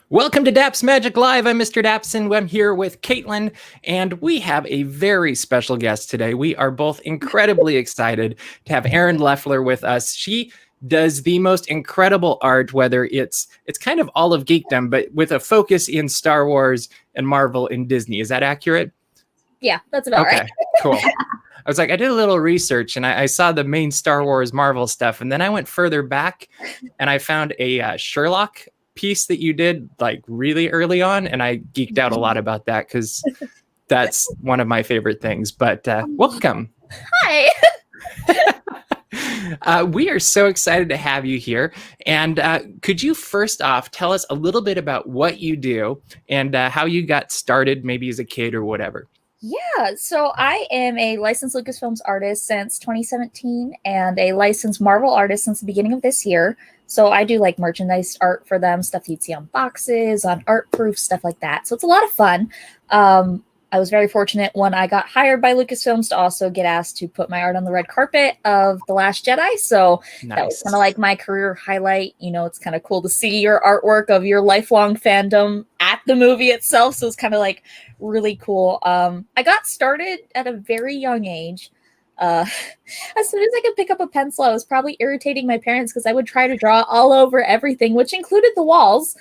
Welcome to DAPS Magic Live. I'm Mr. Daps, and I'm here with Caitlyn, and we have a very special guest today. We are both incredibly excited to have Erin Lefler with us. She does the most incredible art, whether it's kind of all of geekdom, but with a focus in Star Wars and Marvel and Disney. Is that accurate? Yeah, that's about right. Cool. I was like, I did a little research and I saw the main Star Wars Marvel stuff. And then I went further back and I found a Sherlock piece that you did like really early on. And I geeked out a lot about that because that's one of my favorite things. But welcome. Hi. We are so excited to have you here. And could you first off tell us a little bit about what you do and how you got started, maybe as a kid or whatever? Yeah, so I am a licensed Lucasfilms artist since 2017 and a licensed Marvel artist since the beginning of this year. So I do like merchandise art for them, stuff you'd see on boxes, on art proof, stuff like that. So it's a lot of fun. I was very fortunate when I got hired by Lucasfilms to also get asked to put my art on the red carpet of The Last Jedi. So That was kind of like my career highlight. You know, it's kind of cool to see your artwork of your lifelong fandom at the movie itself. So it's kind of like really cool. I got started at a very young age. As soon as I could pick up a pencil, I was probably irritating my parents because I would try to draw all over everything, which included the walls.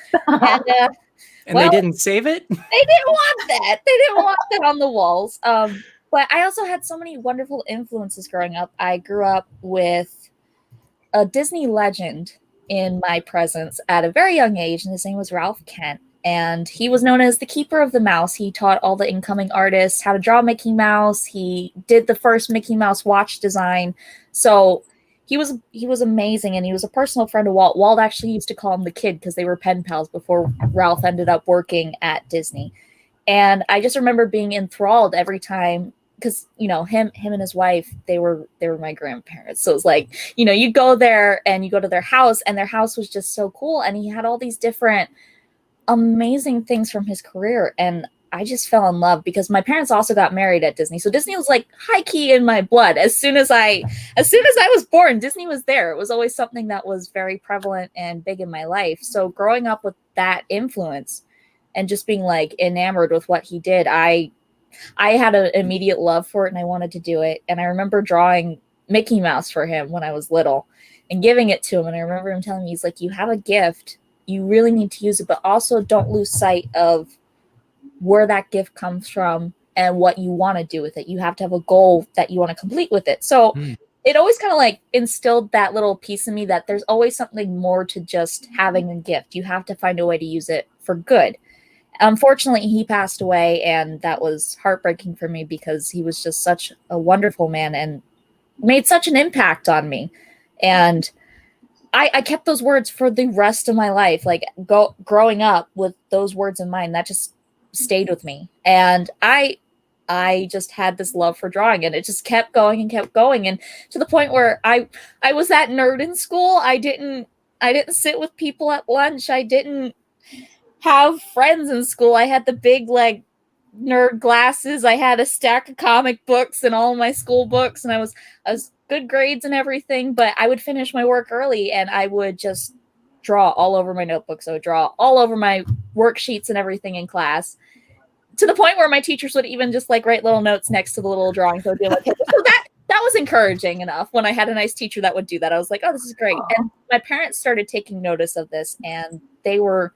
And they didn't save it? They didn't want that. They didn't want that on the walls. But I also had so many wonderful influences growing up. I grew up with a Disney legend in my presence at a very young age, and his name was Ralph Kent. And he was known as the Keeper of the Mouse. He taught all the incoming artists how to draw Mickey Mouse. He did the first Mickey Mouse watch design. So he was amazing, and he was a personal friend of Walt. Walt actually used to call him the Kid because they were pen pals before Ralph ended up working at Disney. And I just remember being enthralled every time because, you know, him and his wife, they were my grandparents. So it was like, you know, you go there and you go to their house, and their house was just so cool. And he had all these different amazing things from his career. And I just fell in love because my parents also got married at Disney. So Disney was like high key in my blood. As soon as I was born, Disney was there. It was always something that was very prevalent and big in my life. So growing up with that influence and just being like enamored with what he did, I had an immediate love for it and I wanted to do it. And I remember drawing Mickey Mouse for him when I was little and giving it to him. And I remember him telling me, he's like, you have a gift. You really need to use it, but also don't lose sight of where that gift comes from and what you want to do with it. You have to have a goal that you want to complete with it. So it always kind of like instilled that little piece in me that there's always something more to just having a gift. You have to find a way to use it for good. Unfortunately, he passed away, and that was heartbreaking for me because he was just such a wonderful man and made such an impact on me. And I kept those words for the rest of my life, like growing up with those words in mind. That just stayed with me. And I just had this love for drawing, and it just kept going and kept going. And to the point where I was that nerd in school. I didn't sit with people at lunch. I didn't have friends in school. I had the big like nerd glasses. I had a stack of comic books and all my school books, and I was good grades and everything, but I would finish my work early and I would just draw all over my notebooks. I would draw all over my worksheets and everything in class, to the point where my teachers would even just like write little notes next to the little drawings. So, like, hey, so that was encouraging enough. When I had a nice teacher that would do that, I was like, oh, this is great. And my parents started taking notice of this, and they were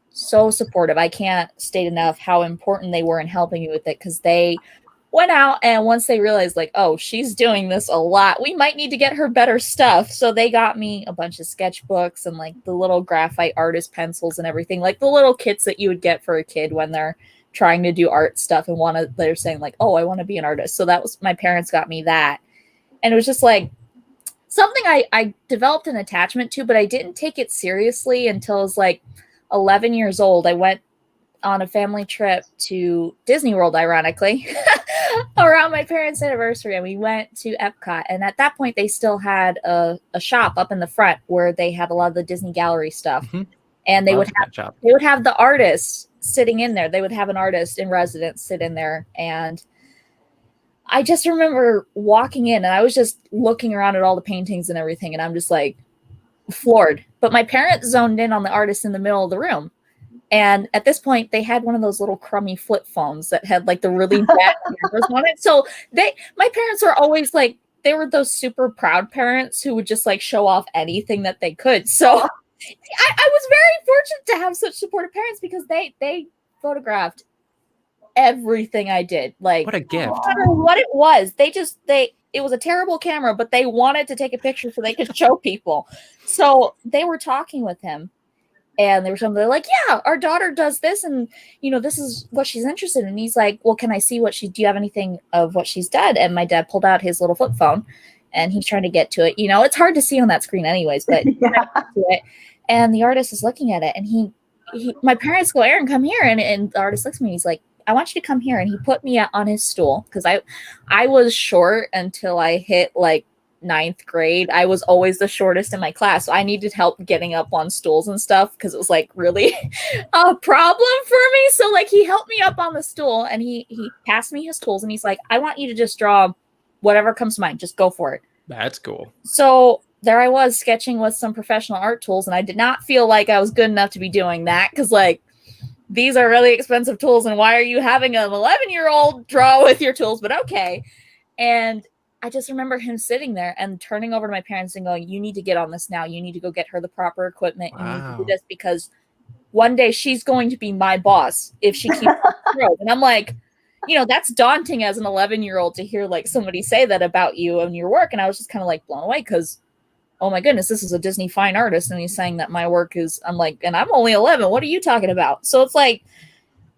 so supportive. I can't state enough how important they were in helping me with it, because they went out, and once they realized like, oh, she's doing this a lot, we might need to get her better stuff. So they got me a bunch of sketchbooks and like the little graphite artist pencils and everything, like the little kits that you would get for a kid when they're trying to do art stuff and they're saying like, oh, I want to be an artist. So that was, my parents got me that. And it was just like something I developed an attachment to, but I didn't take it seriously until I was like 11 years old. I went on a family trip to Disney World, ironically, around my parents' anniversary, and we went to Epcot. And at that point, they still had a shop up in the front where they had a lot of the Disney Gallery stuff. Mm-hmm. And they would have the artists sitting in there. They would have an artist in residence sit in there. And I just remember walking in, and I was just looking around at all the paintings and everything, and I'm just like, floored. But my parents zoned in on the artist in the middle of the room. And at this point, they had one of those little crummy flip phones that had like the really bad cameras on it. So my parents were always like, they were those super proud parents who would just like show off anything that they could. So I was very fortunate to have such supportive parents because they photographed everything I did. Like, what a gift. No matter what it was, it was a terrible camera, but they wanted to take a picture so they could show people. So they were talking with him. And they were like, yeah, our daughter does this. And, this is what she's interested in. And he's like, well, can I see do you have anything of what she's done? And my dad pulled out his little flip phone and he's trying to get to it. It's hard to see on that screen anyways, but and the artist is looking at it. And my parents go, Erin, come here. And the artist looks at me. He's like, I want you to come here. And he put me on his stool because I was short until I hit like 9th grade. I was always the shortest in my class, so I needed help getting up on stools and stuff because it was like really a problem for me. So like he helped me up on the stool and he passed me his tools and he's like, I want you to just draw whatever comes to mind, just go for it. That's cool. So there I was sketching with some professional art tools, and I did not feel like I was good enough to be doing that because like these are really expensive tools, and why are you having an 11-year-old draw with your tools? But okay. And I just remember him sitting there and turning over to my parents and going, you need to get on this now. You need to go get her the proper equipment. Wow. You need to do this because one day she's going to be my boss if she keeps And I'm like, that's daunting as an 11-year-old to hear like somebody say that about you and your work. And I was just kind of like blown away because, oh my goodness, this is a Disney fine artist. And he's saying that my work is, I'm like, and I'm only 11. What are you talking about? So it's like,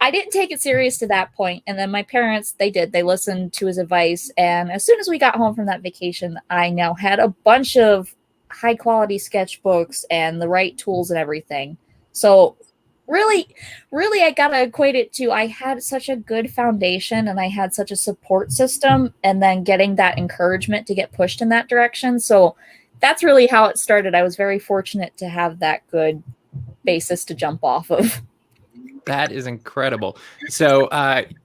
I didn't take it serious to that point. And then my parents, they listened to his advice. And as soon as we got home from that vacation, I now had a bunch of high quality sketchbooks and the right tools and everything. So really, I got to equate it to, I had such a good foundation and I had such a support system, and then getting that encouragement to get pushed in that direction. So that's really how it started. I was very fortunate to have that good basis to jump off of. That is incredible. So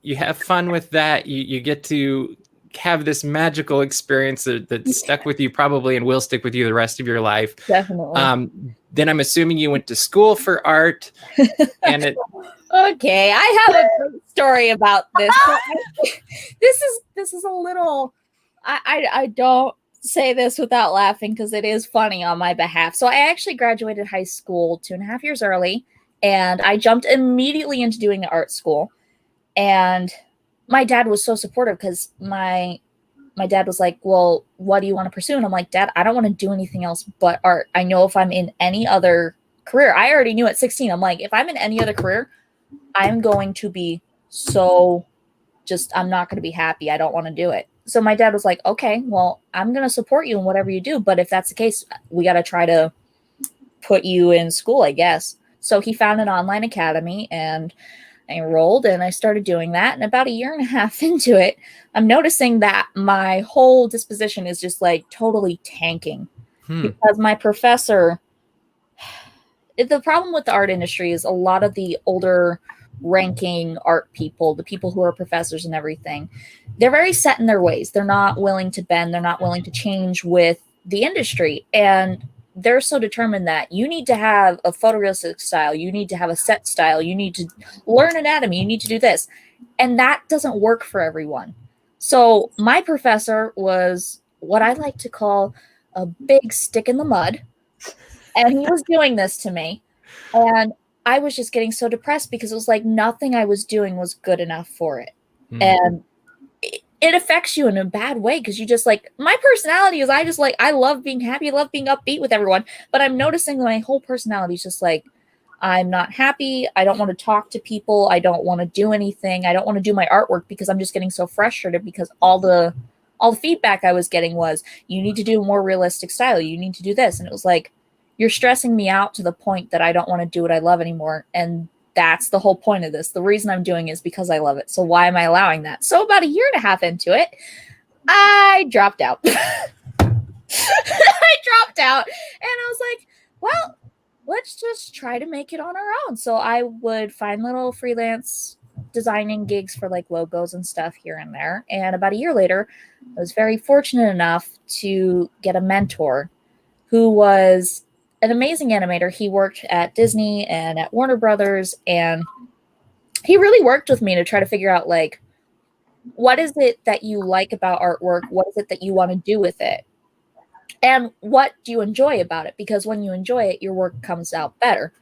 you have fun with that. You get to have this magical experience that stuck with you probably and will stick with you the rest of your life. Definitely. Then I'm assuming you went to school for art. And okay, I have a great story about this. This is a little. I don't say this without laughing because it is funny on my behalf. So I actually graduated high school 2.5 years early. And I jumped immediately into doing the art school. And my dad was so supportive because my dad was like, well, what do you want to pursue? And I'm like, Dad, I don't want to do anything else but art. I know if I'm in any other career, I already knew at 16, I'm like, if I'm in any other career, I'm going to be I'm not going to be happy. I don't want to do it. So my dad was like, okay, well, I'm going to support you in whatever you do. But if that's the case, we got to try to put you in school, I guess. So he found an online academy and I enrolled and I started doing that. And about 1.5 years into it, I'm noticing that my whole disposition is just like totally tanking because my professor, the problem with the art industry is a lot of the older ranking art people, the people who are professors and everything, they're very set in their ways. They're not willing to bend. They're not willing to change with the industry. And they're so determined that you need to have a photorealistic style. You need to have a set style. You need to learn anatomy. You need to do this. And that doesn't work for everyone. So my professor was what I like to call a big stick in the mud. And he was doing this to me. And I was just getting so depressed because it was like nothing I was doing was good enough for it. And it affects you in a bad way because you just like, my personality is I love being happy. I love being upbeat with everyone. But I'm noticing that my whole personality is just like, I'm not happy. I don't want to talk to people. I don't want to do anything. I don't want to do my artwork because I'm just getting so frustrated because all the feedback I was getting was, you need to do a more realistic style. You need to do this. And it was like, you're stressing me out to the point that I don't want to do what I love anymore. And that's the whole point of this. The reason I'm doing it is because I love it. So why am I allowing that? So about 1.5 years into it, I dropped out. And I was like, well, let's just try to make it on our own. So I would find little freelance designing gigs for like logos and stuff here and there. And about 1 year later, I was very fortunate enough to get a mentor who was an amazing animator. He worked at Disney and at Warner Brothers, and he really worked with me to try to figure out, like, what is it that you like about artwork? What is it that you want to do with it? And what do you enjoy about it? Because when you enjoy it, your work comes out better.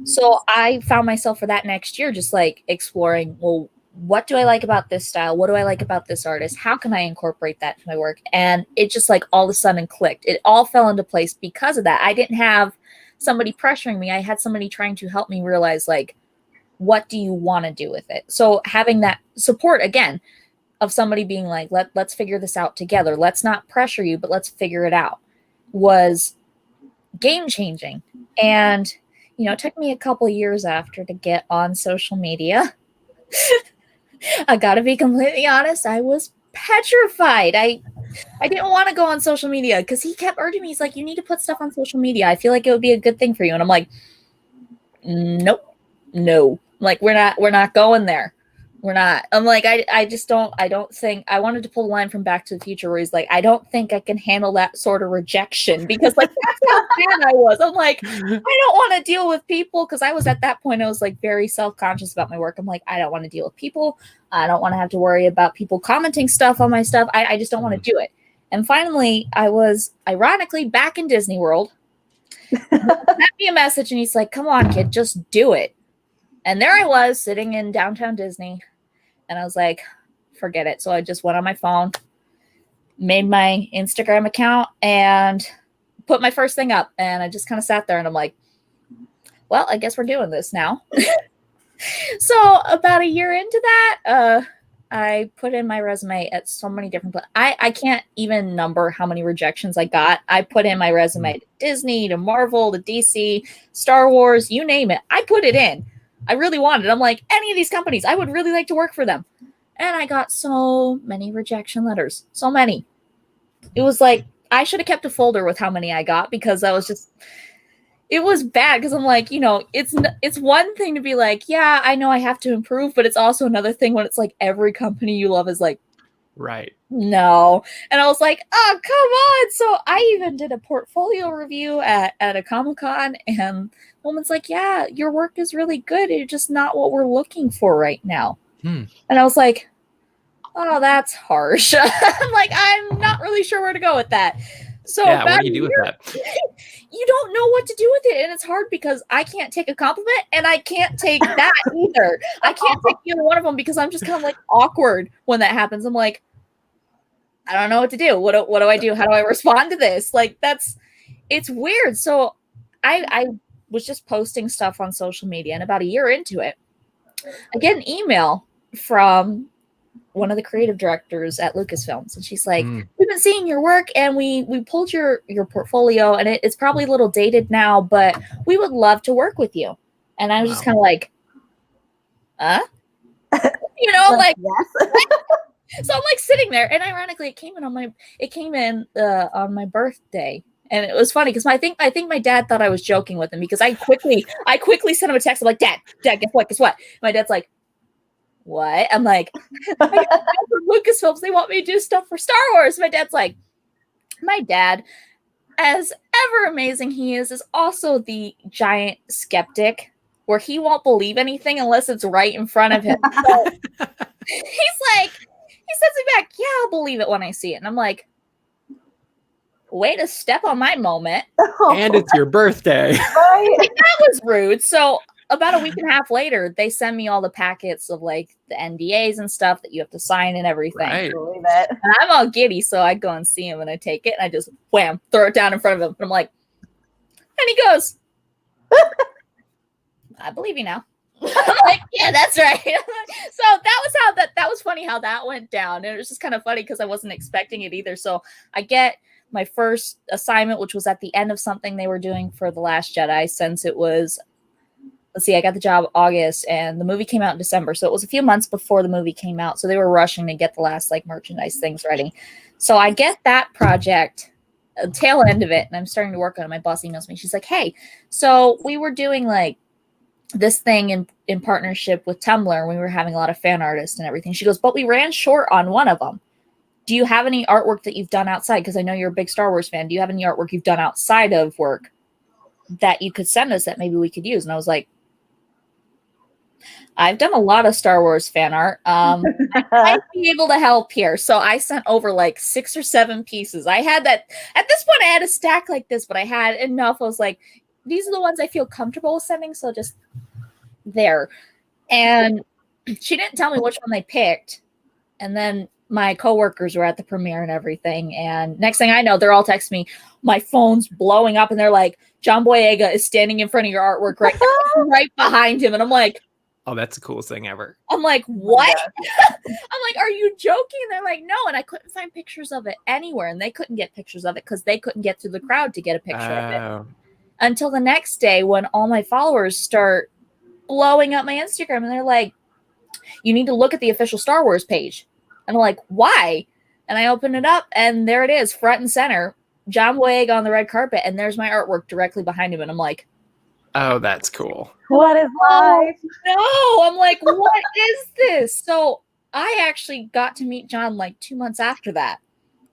So I found myself for that next year just like exploring, well, what do I like about this style? What do I like about this artist? How can I incorporate that to my work? And it just like all of a sudden clicked. It all fell into place because of that. I didn't have somebody pressuring me. I had somebody trying to help me realize, like, what do you want to do with it? So having that support again of somebody being like, let's figure this out together. Let's not pressure you, but let's figure it out, was game changing. And, you know, it took me a couple years after to get on social media. I gotta be completely honest, I was petrified. I didn't want to go on social media because he kept urging me. He's like, you need to put stuff on social media. I feel like it would be a good thing for you. And I'm like, nope, no. Like, we're not going there. We're not. I'm like, I don't think, I wanted to pull the line from Back to the Future where he's like, I don't think I can handle that sort of rejection, because like that's how bad I was. I'm like, I don't want to deal with people, because I was at that point, I was like very self-conscious about my work. I'm like, I don't want to deal with people. I don't want to have to worry about people commenting stuff on my stuff. I just don't want to do it. And finally, I was ironically back in Disney World. He sent me a message and he's like, come on, kid, just do it. And there I was sitting in downtown Disney, and I was like, forget it. So I just went on my phone, made my Instagram account, and put my first thing up. And I just kind of sat there and I'm like, well, I guess we're doing this now. So about a year into that, I put in my resume at so many different places. I can't even number how many rejections I got. I put in my resume to Disney, to Marvel, to DC, Star Wars, you name it. I put it in. I really wanted. I'm like, any of these companies, I would really like to work for them. And I got so many rejection letters. So many. It was like, I should have kept a folder with how many I got, because I was just, it was bad, because I'm like, you know, it's one thing to be like, yeah, I know I have to improve, but it's also another thing when it's like every company you love is like, right. No. And I was like, oh, come on. So I even did a portfolio review at a Comic-Con, and the woman's like, yeah, your work is really good. It's just not what we're looking for right now. And I was like, oh, that's harsh. I'm like, I'm not really sure where to go with that. So yeah, what do you do with that? You don't know what to do with it. And it's hard because I can't take a compliment and I can't take that either. I can't take either one of them, because I'm just kind of like awkward when that happens. I'm like, I don't know what to do. What do I do? How do I respond to this? Like, it's weird. So I was just posting stuff on social media, and about a year into it, I get an email from one of the creative directors at Lucasfilms, and she's like, we've been seeing your work, and we pulled your portfolio, and it's probably a little dated now, but we would love to work with you. And I was just kind of like, you know, like, yes. So I'm like sitting there, and ironically, it came in on my birthday. And it was funny because I think my dad thought I was joking with him, because I quickly sent him a text. I'm like, Dad, guess what? My dad's like, what? I'm like, Lucasfilms, they want me to do stuff for Star Wars. My dad's like, my dad, as ever amazing he is also the giant skeptic, where he won't believe anything unless it's right in front of him. So he's like, he sends me back, yeah, I'll believe it when I see it. And I'm like, way to step on my moment. And it's your birthday. That was rude. So about a week and a half later, they send me all the packets of like the NDAs and stuff that you have to sign and everything. Right. And I'm all giddy, so I go and see him, and I take it, and I just wham, throw it down in front of him. And I'm like, and he goes, I believe you now. I'm like, yeah, that's right. So that was funny how that went down. And it was just kind of funny because I wasn't expecting it either. So I get my first assignment, which was at the end of something they were doing for The Last Jedi, since it was, let's see, I got the job August, and the movie came out in December. So it was a few months before the movie came out. So they were rushing to get the last like merchandise things ready. So I get that project, tail end of it, and I'm starting to work on it. My boss emails me. She's like, hey, so we were doing like this thing in partnership with Tumblr. We were having a lot of fan artists and everything. She goes, but we ran short on one of them. Do you have any artwork that you've done outside? Because I know you're a big Star Wars fan. Do you have any artwork you've done outside of work? that you could send us that maybe we could use. And I was like, I've done a lot of Star Wars fan art. I might be able to help here. So I sent over like 6 or 7 pieces. I had that at this point, I had a stack like this, but I had enough. I was like, these are the ones I feel comfortable with sending. So just there. And she didn't tell me which one they picked. And then my coworkers were at the premiere and everything. And next thing I know, they're all texting me. My phone's blowing up and they're like, John Boyega is standing in front of your artwork right behind him. And I'm like, oh, that's the coolest thing ever. I'm like, what? I'm like, are you joking? And they're like, no. And I couldn't find pictures of it anywhere. And they couldn't get pictures of it because they couldn't get through the crowd to get a picture of it. Until the next day when all my followers start blowing up my Instagram. And they're like, you need to look at the official Star Wars page. And I'm like, why? And I open it up and there it is, front and center, John Boyega on the red carpet. And there's my artwork directly behind him. And I'm like, oh, that's cool. What is life? No, I'm like, what is this? So I actually got to meet John like 2 months after that.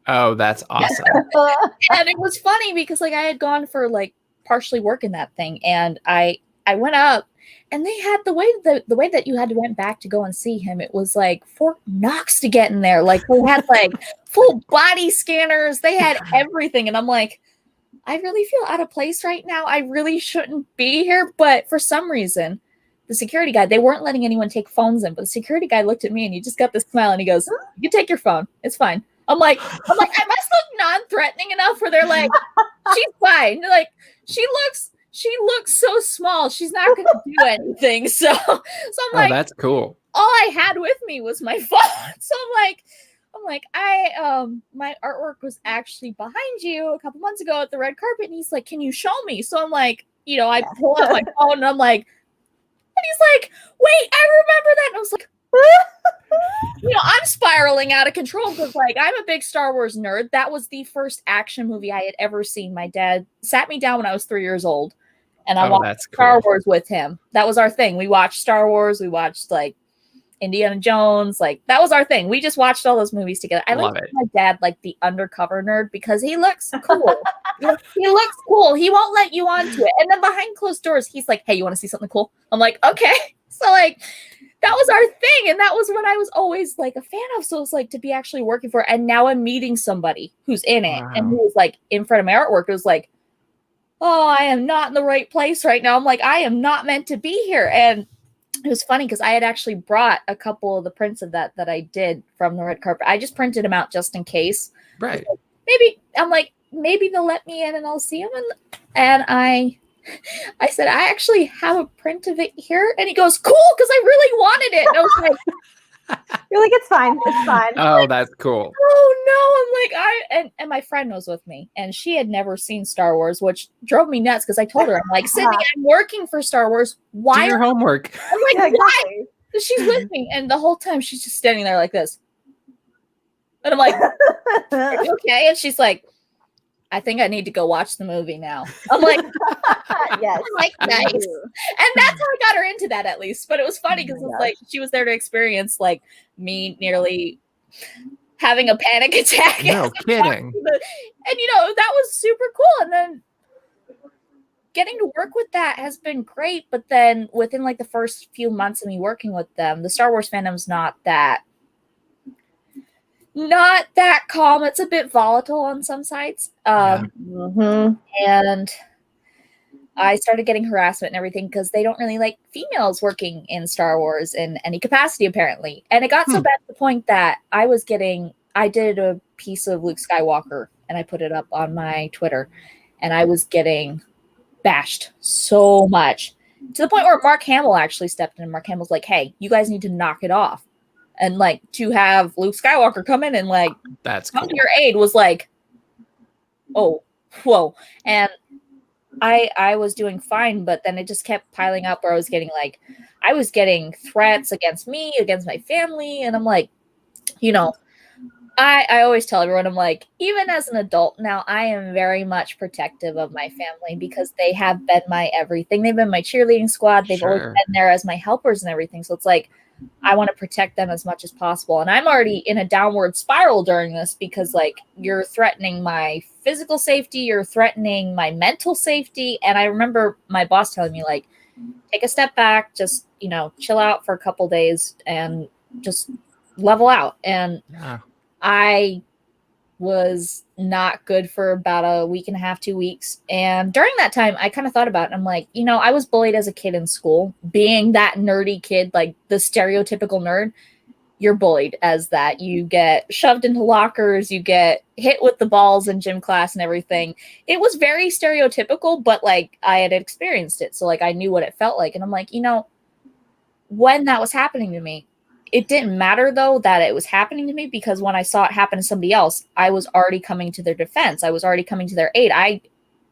Oh, that's awesome. And it was funny because like I had gone for like partially working that thing. And I went up and they had the way that you had to went back to go and see him. It was like Fort Knox to get in there. Like they had like full body scanners. They had everything. And I'm like, I really feel out of place right now. I really shouldn't be here. But for some reason, the security guy, they weren't letting anyone take phones in. But the security guy looked at me and he just got this smile and he goes, you can take your phone. It's fine. I'm like, I must look non-threatening enough where they're like, she's fine. They're like, she looks so small. She's not going to do anything. So I'm like, oh, that's cool. All I had with me was my phone. So I'm like, my artwork was actually behind you a couple months ago at the red carpet. And he's like, can you show me? So I'm like, I pull out my phone and I'm like, and he's like, wait, I remember that. And I was like, I'm spiraling out of control because like, I'm a big Star Wars nerd. That was the first action movie I had ever seen. My dad sat me down when I was 3 years old and I watched Star Wars with him. That was our thing. We watched Star Wars. We watched like Indiana Jones, like that was our thing. We just watched all those movies together. I like my dad like the undercover nerd because he looks cool. He looks cool. He won't let you onto it. And then behind closed doors, he's like, hey, you want to see something cool? I'm like, okay. So like that was our thing. And that was what I was always like a fan of. So it's like to be actually working for it. And now I'm meeting somebody who's in it and who was like in front of my artwork. It was like, oh, I am not in the right place right now. I'm like, I am not meant to be here. And it was funny because I had actually brought a couple of the prints of that I did from the red carpet. I just printed them out just in case. Right. Maybe they'll let me in and I'll see them. And I said, I actually have a print of it here. And he goes, cool, because I really wanted it. And I was like, you're like, it's fine. It's fine. Oh, that's cool. Oh no. I'm like, and my friend was with me and she had never seen Star Wars, which drove me nuts because I told her, I'm like, Sydney, I'm working for Star Wars. Why? Do your homework. I'm like, yeah, exactly. Why? She's with me. And the whole time she's just standing there like this. And I'm like, okay. And she's like, I think I need to go watch the movie now. I'm like, yes. I'm like, nice. And that's how I got her into that at least. But it was funny because it's like she was there to experience like me nearly having a panic attack. No kidding. And that was super cool. And then getting to work with that has been great. But then within like the first few months of me working with them, the Star Wars fandom's not that calm. It's a bit volatile on some sides. And I started getting harassment and everything because they don't really like females working in Star Wars in any capacity, apparently. And it got so bad to the point that I did a piece of Luke Skywalker and I put it up on my Twitter and I was getting bashed so much to the point where Mark Hamill actually stepped in and Mark Hamill's like, hey, you guys need to knock it off. And like to have Luke Skywalker come in and like that's come cool. to your aid was like, oh, whoa. And I was doing fine, but then it just kept piling up where I was getting threats against me, against my family. And I'm like, I always tell everyone, I'm like, even as an adult now, I am very much protective of my family because they have been my everything. They've been my cheerleading squad. They've always been there as my helpers and everything. So it's like, I want to protect them as much as possible. And I'm already in a downward spiral during this because like you're threatening my physical safety, you're threatening my mental safety. And I remember my boss telling me like, take a step back, just, you know, chill out for a couple days and just level out. And I was not good for about a week and a half, 2 weeks. And during that time, I kind of thought about it. I'm like, you know, I was bullied as a kid in school, being that nerdy kid, like the stereotypical nerd. You're bullied as that. You get shoved into lockers, you get hit with the balls in gym class and everything. It was very stereotypical, but like I had experienced it. So like I knew what it felt like. And I'm like, you know, when that was happening to me, it didn't matter though that it was happening to me, because when I saw it happen to somebody else, I was already coming to their defense. I was already coming to their aid. I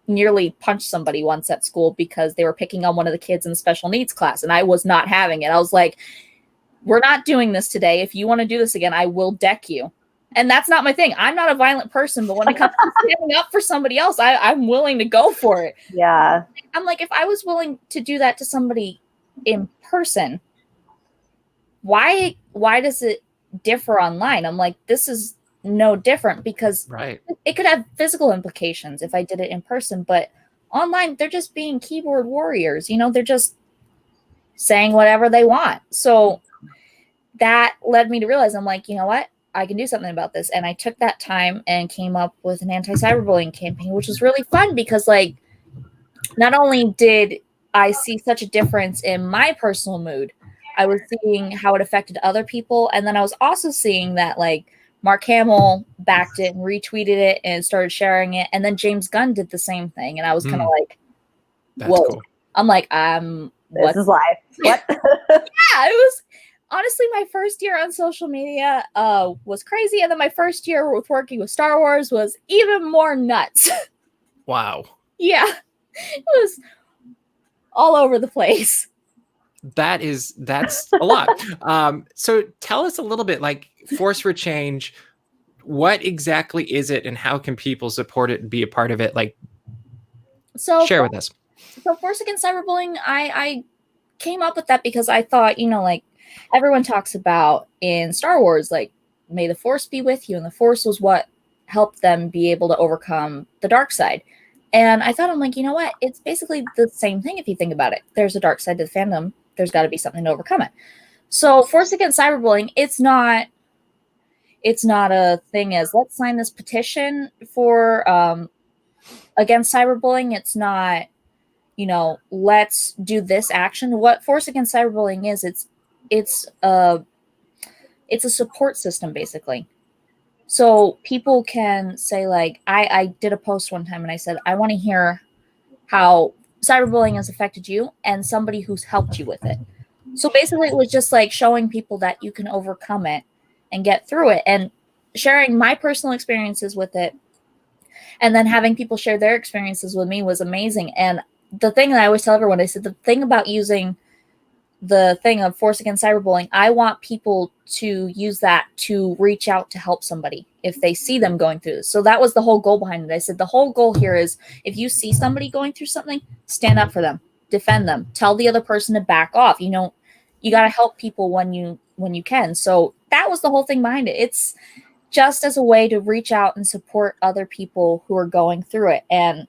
nearly punched somebody once at school because they were picking on one of the kids in the special needs class, and I was not having it. I was like, we're not doing this today. If you want to do this again, I will deck you. And that's not my thing. I'm not a violent person, but when it comes to standing up for somebody else, I'm willing to go for it. Yeah. I'm like, if I was willing to do that to somebody in person, why does it differ online? I'm like, this is no different, because it could have physical implications if I did it in person, but online they're just being keyboard warriors, you know, they're just saying whatever they want. So that led me to realize, I'm like, you know what, I can do something about this. And I took that time and came up with an anti-cyberbullying campaign, which was really fun because like not only did I see such a difference in my personal mood, I was seeing how it affected other people. And then I was also seeing that like Mark Hamill backed it and retweeted it and started sharing it. And then James Gunn did the same thing. And I was kind of like, whoa. Cool. I'm like, this is live. What? Yeah, it was honestly my first year on social media was crazy. And then my first year with working with Star Wars was even more nuts. Wow. Yeah. It was all over the place. That's a lot. So tell us a little bit, like Force for Change, what exactly is it and how can people support it and be a part of it? Like, so share with us. So Force Against Cyberbullying, I came up with that because I thought, you know, like everyone talks about in Star Wars, like, may the Force be with you. And the Force was what helped them be able to overcome the dark side. And I thought, I'm like, you know what? It's basically the same thing if you think about it. There's a dark side to the fandom. There's got to be something to overcome it. So Force Against Cyberbullying, it's not a thing as let's sign this petition for against cyberbullying. It's not, you know, let's do this action. What Force Against Cyberbullying is, it's a support system basically. So people can say like, I did a post one time and I said, I want to hear how cyberbullying has affected you and somebody who's helped you with it. So basically it was just like showing people that you can overcome it and get through it, and sharing my personal experiences with it, and then having people share their experiences with me was amazing. And the thing that I always tell everyone, I said, the thing about using the thing of Force Against Cyberbullying, I want people to use that to reach out to help somebody if they see them going through this. So that was the whole goal behind it. I said, the whole goal here is if you see somebody going through something, stand up for them, defend them, tell the other person to back off. You know, you got to help people when you can. So that was the whole thing behind it. It's just as a way to reach out and support other people who are going through it. And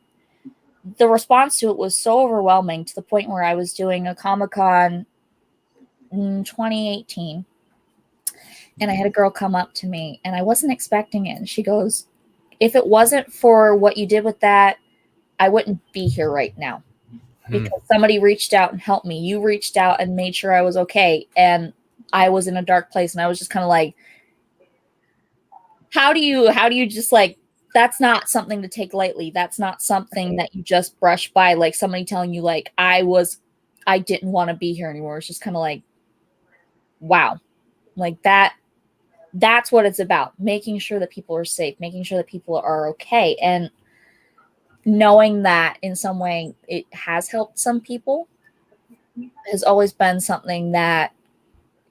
the response to it was so overwhelming to the point where I was doing a Comic-Con in 2018, and I had a girl come up to me and I wasn't expecting it, and she goes, if it wasn't for what you did with that, I wouldn't be here right now, because somebody reached out and helped me. You reached out and made sure I was okay, and I was in a dark place. And I was just kind of like, how do you just like, that's not something to take lightly. That's not something that you just brush by, like somebody telling you like I didn't want to be here anymore. It's just kind of like, wow, like that's what it's about, making sure that people are safe, making sure that people are okay. And knowing that in some way it has helped some people has always been something that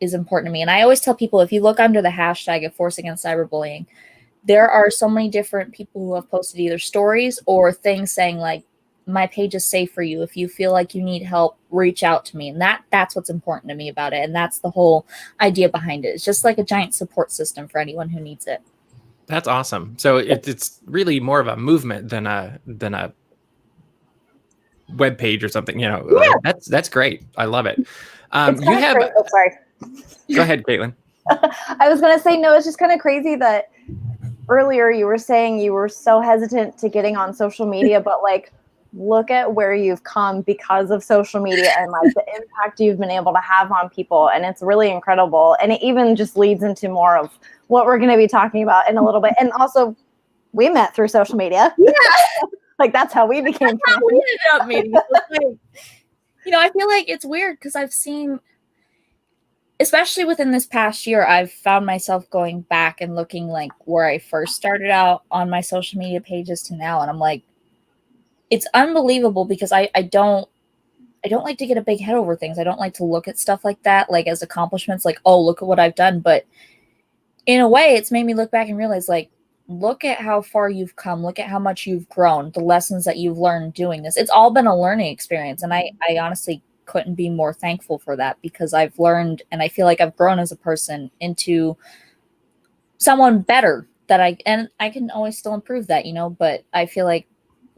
is important to me. And I always tell people, if you look under the hashtag of Force Against Cyberbullying, there are so many different people who have posted either stories or things saying like, my page is safe for you. If you feel like you need help, reach out to me. And that's what's important to me about it. And that's the whole idea behind it. It's just like a giant support system for anyone who needs it. That's awesome. So it's really more of a movement than a web page or something. You know, Yeah. That's great. I love it. You have. Oh, sorry. Go ahead, Caitlin. I was gonna say no. It's just kind of crazy that earlier you were saying you were so hesitant to getting on social media, but like, look at where you've come because of social media and like the impact you've been able to have on people. And it's really incredible. And it even just leads into more of what we're going to be talking about in a little bit. And also we met through social media. Yeah. Like that's how we became friends. We ended up meeting. Like, you know, I feel like it's weird because I've seen, especially within this past year, I've found myself going back and looking like where I first started out on my social media pages to now. And I'm like, it's unbelievable because I don't like to get a big head over things. I don't like to look at stuff like that, like as accomplishments, like, oh, look at what I've done. But in a way, it's made me look back and realize, like, look at how far you've come. Look at how much you've grown, the lessons that you've learned doing this. It's all been a learning experience. And I honestly couldn't be more thankful for that because I've learned and I feel like I've grown as a person into someone better and I can always still improve that, you know, but I feel like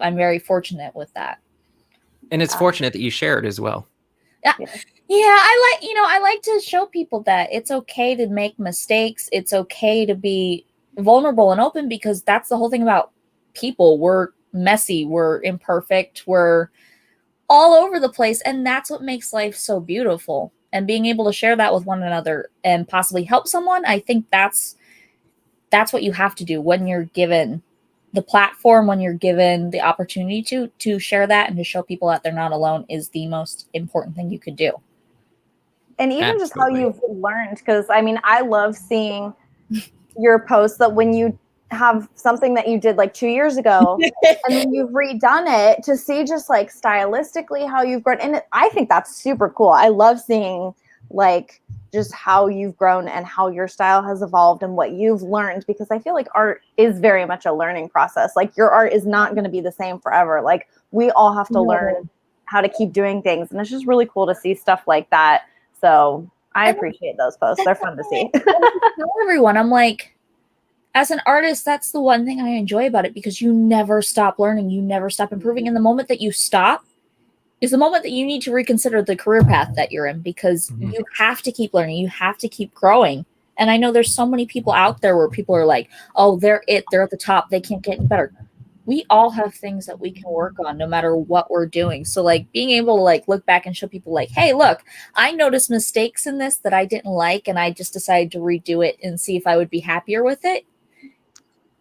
I'm very fortunate with that. And it's fortunate that you share it as well. Yeah. I like to show people that it's okay to make mistakes. It's okay to be vulnerable and open because that's the whole thing about people. We're messy. We're imperfect. We're all over the place. And that's what makes life so beautiful. And being able to share that with one another and possibly help someone, I think that's what you have to do when you're given the platform, when you're given the opportunity to share that and to show people that they're not alone is the most important thing you could do. And even just how you've learned, because I mean, I love seeing your posts that when you have something that you did like 2 years ago and then you've redone it to see just like stylistically how you've grown. And I think that's super cool. I love seeing like just how you've grown and how your style has evolved and what you've learned, because I feel like art is very much a learning process. Like your art is not going to be the same forever. Like we all have to learn how to keep doing things. And it's just really cool to see stuff like that. So I appreciate those posts. They're fun to see. Tell everyone, I'm like, as an artist, that's the one thing I enjoy about it because you never stop learning. You never stop improving. And the moment that you stop is the moment that you need to reconsider the career path that you're in because you have to keep learning. You have to keep growing. And I know there's so many people out there where people are like, oh, they're at the top. They can't get any better. We all have things that we can work on no matter what we're doing. So like being able to like look back and show people like, hey, look, I noticed mistakes in this that I didn't like. And I just decided to redo it and see if I would be happier with it.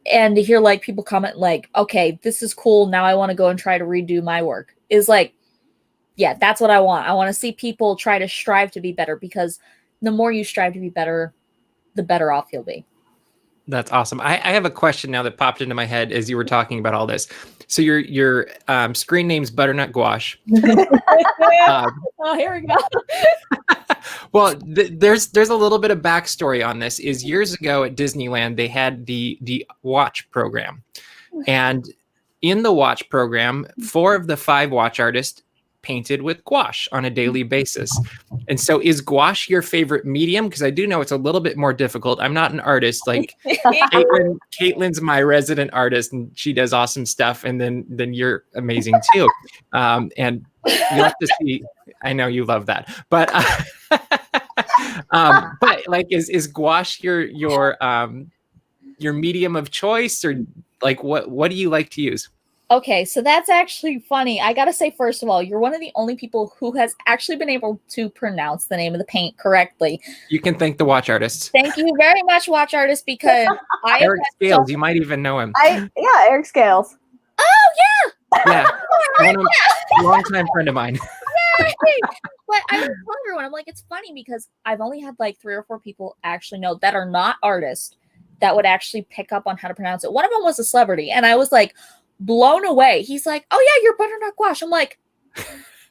And to hear like people comment like, okay, this is cool. Now I want to go and try to redo my work is like, yeah, that's what I want. I want to see people try to strive to be better because the more you strive to be better, the better off you'll be. That's awesome. I have a question now that popped into my head as you were talking about all this. So your screen name's Butternut Gouache. Oh, here we go. Well, there's a little bit of backstory on this. Is years ago at Disneyland, they had the Watch program. And in the Watch program, 4 of the 5 watch artists painted with gouache on a daily basis. And so is gouache your favorite medium? Because I do know it's a little bit more difficult. I'm not an artist. Like Caitlin's my resident artist and she does awesome stuff. And then you're amazing too. And you have to see, I know you love that, but like, is gouache your medium of choice, or like what do you like to use? Okay, so that's actually funny. I gotta say, first of all, you're one of the only people who has actually been able to pronounce the name of the paint correctly. You can thank the watch artists. Thank you very much, watch artists, because Eric Scales, you might even know him. Eric Scales. Oh yeah, yeah, long-time friend of mine. Yay! But I would tell everyone, I'm like, it's funny because I've only had like 3 or 4 people actually know that are not artists that would actually pick up on how to pronounce it. One of them was a celebrity, and I was like blown away. He's like, oh yeah, you're Butternut Gouache. I'm like,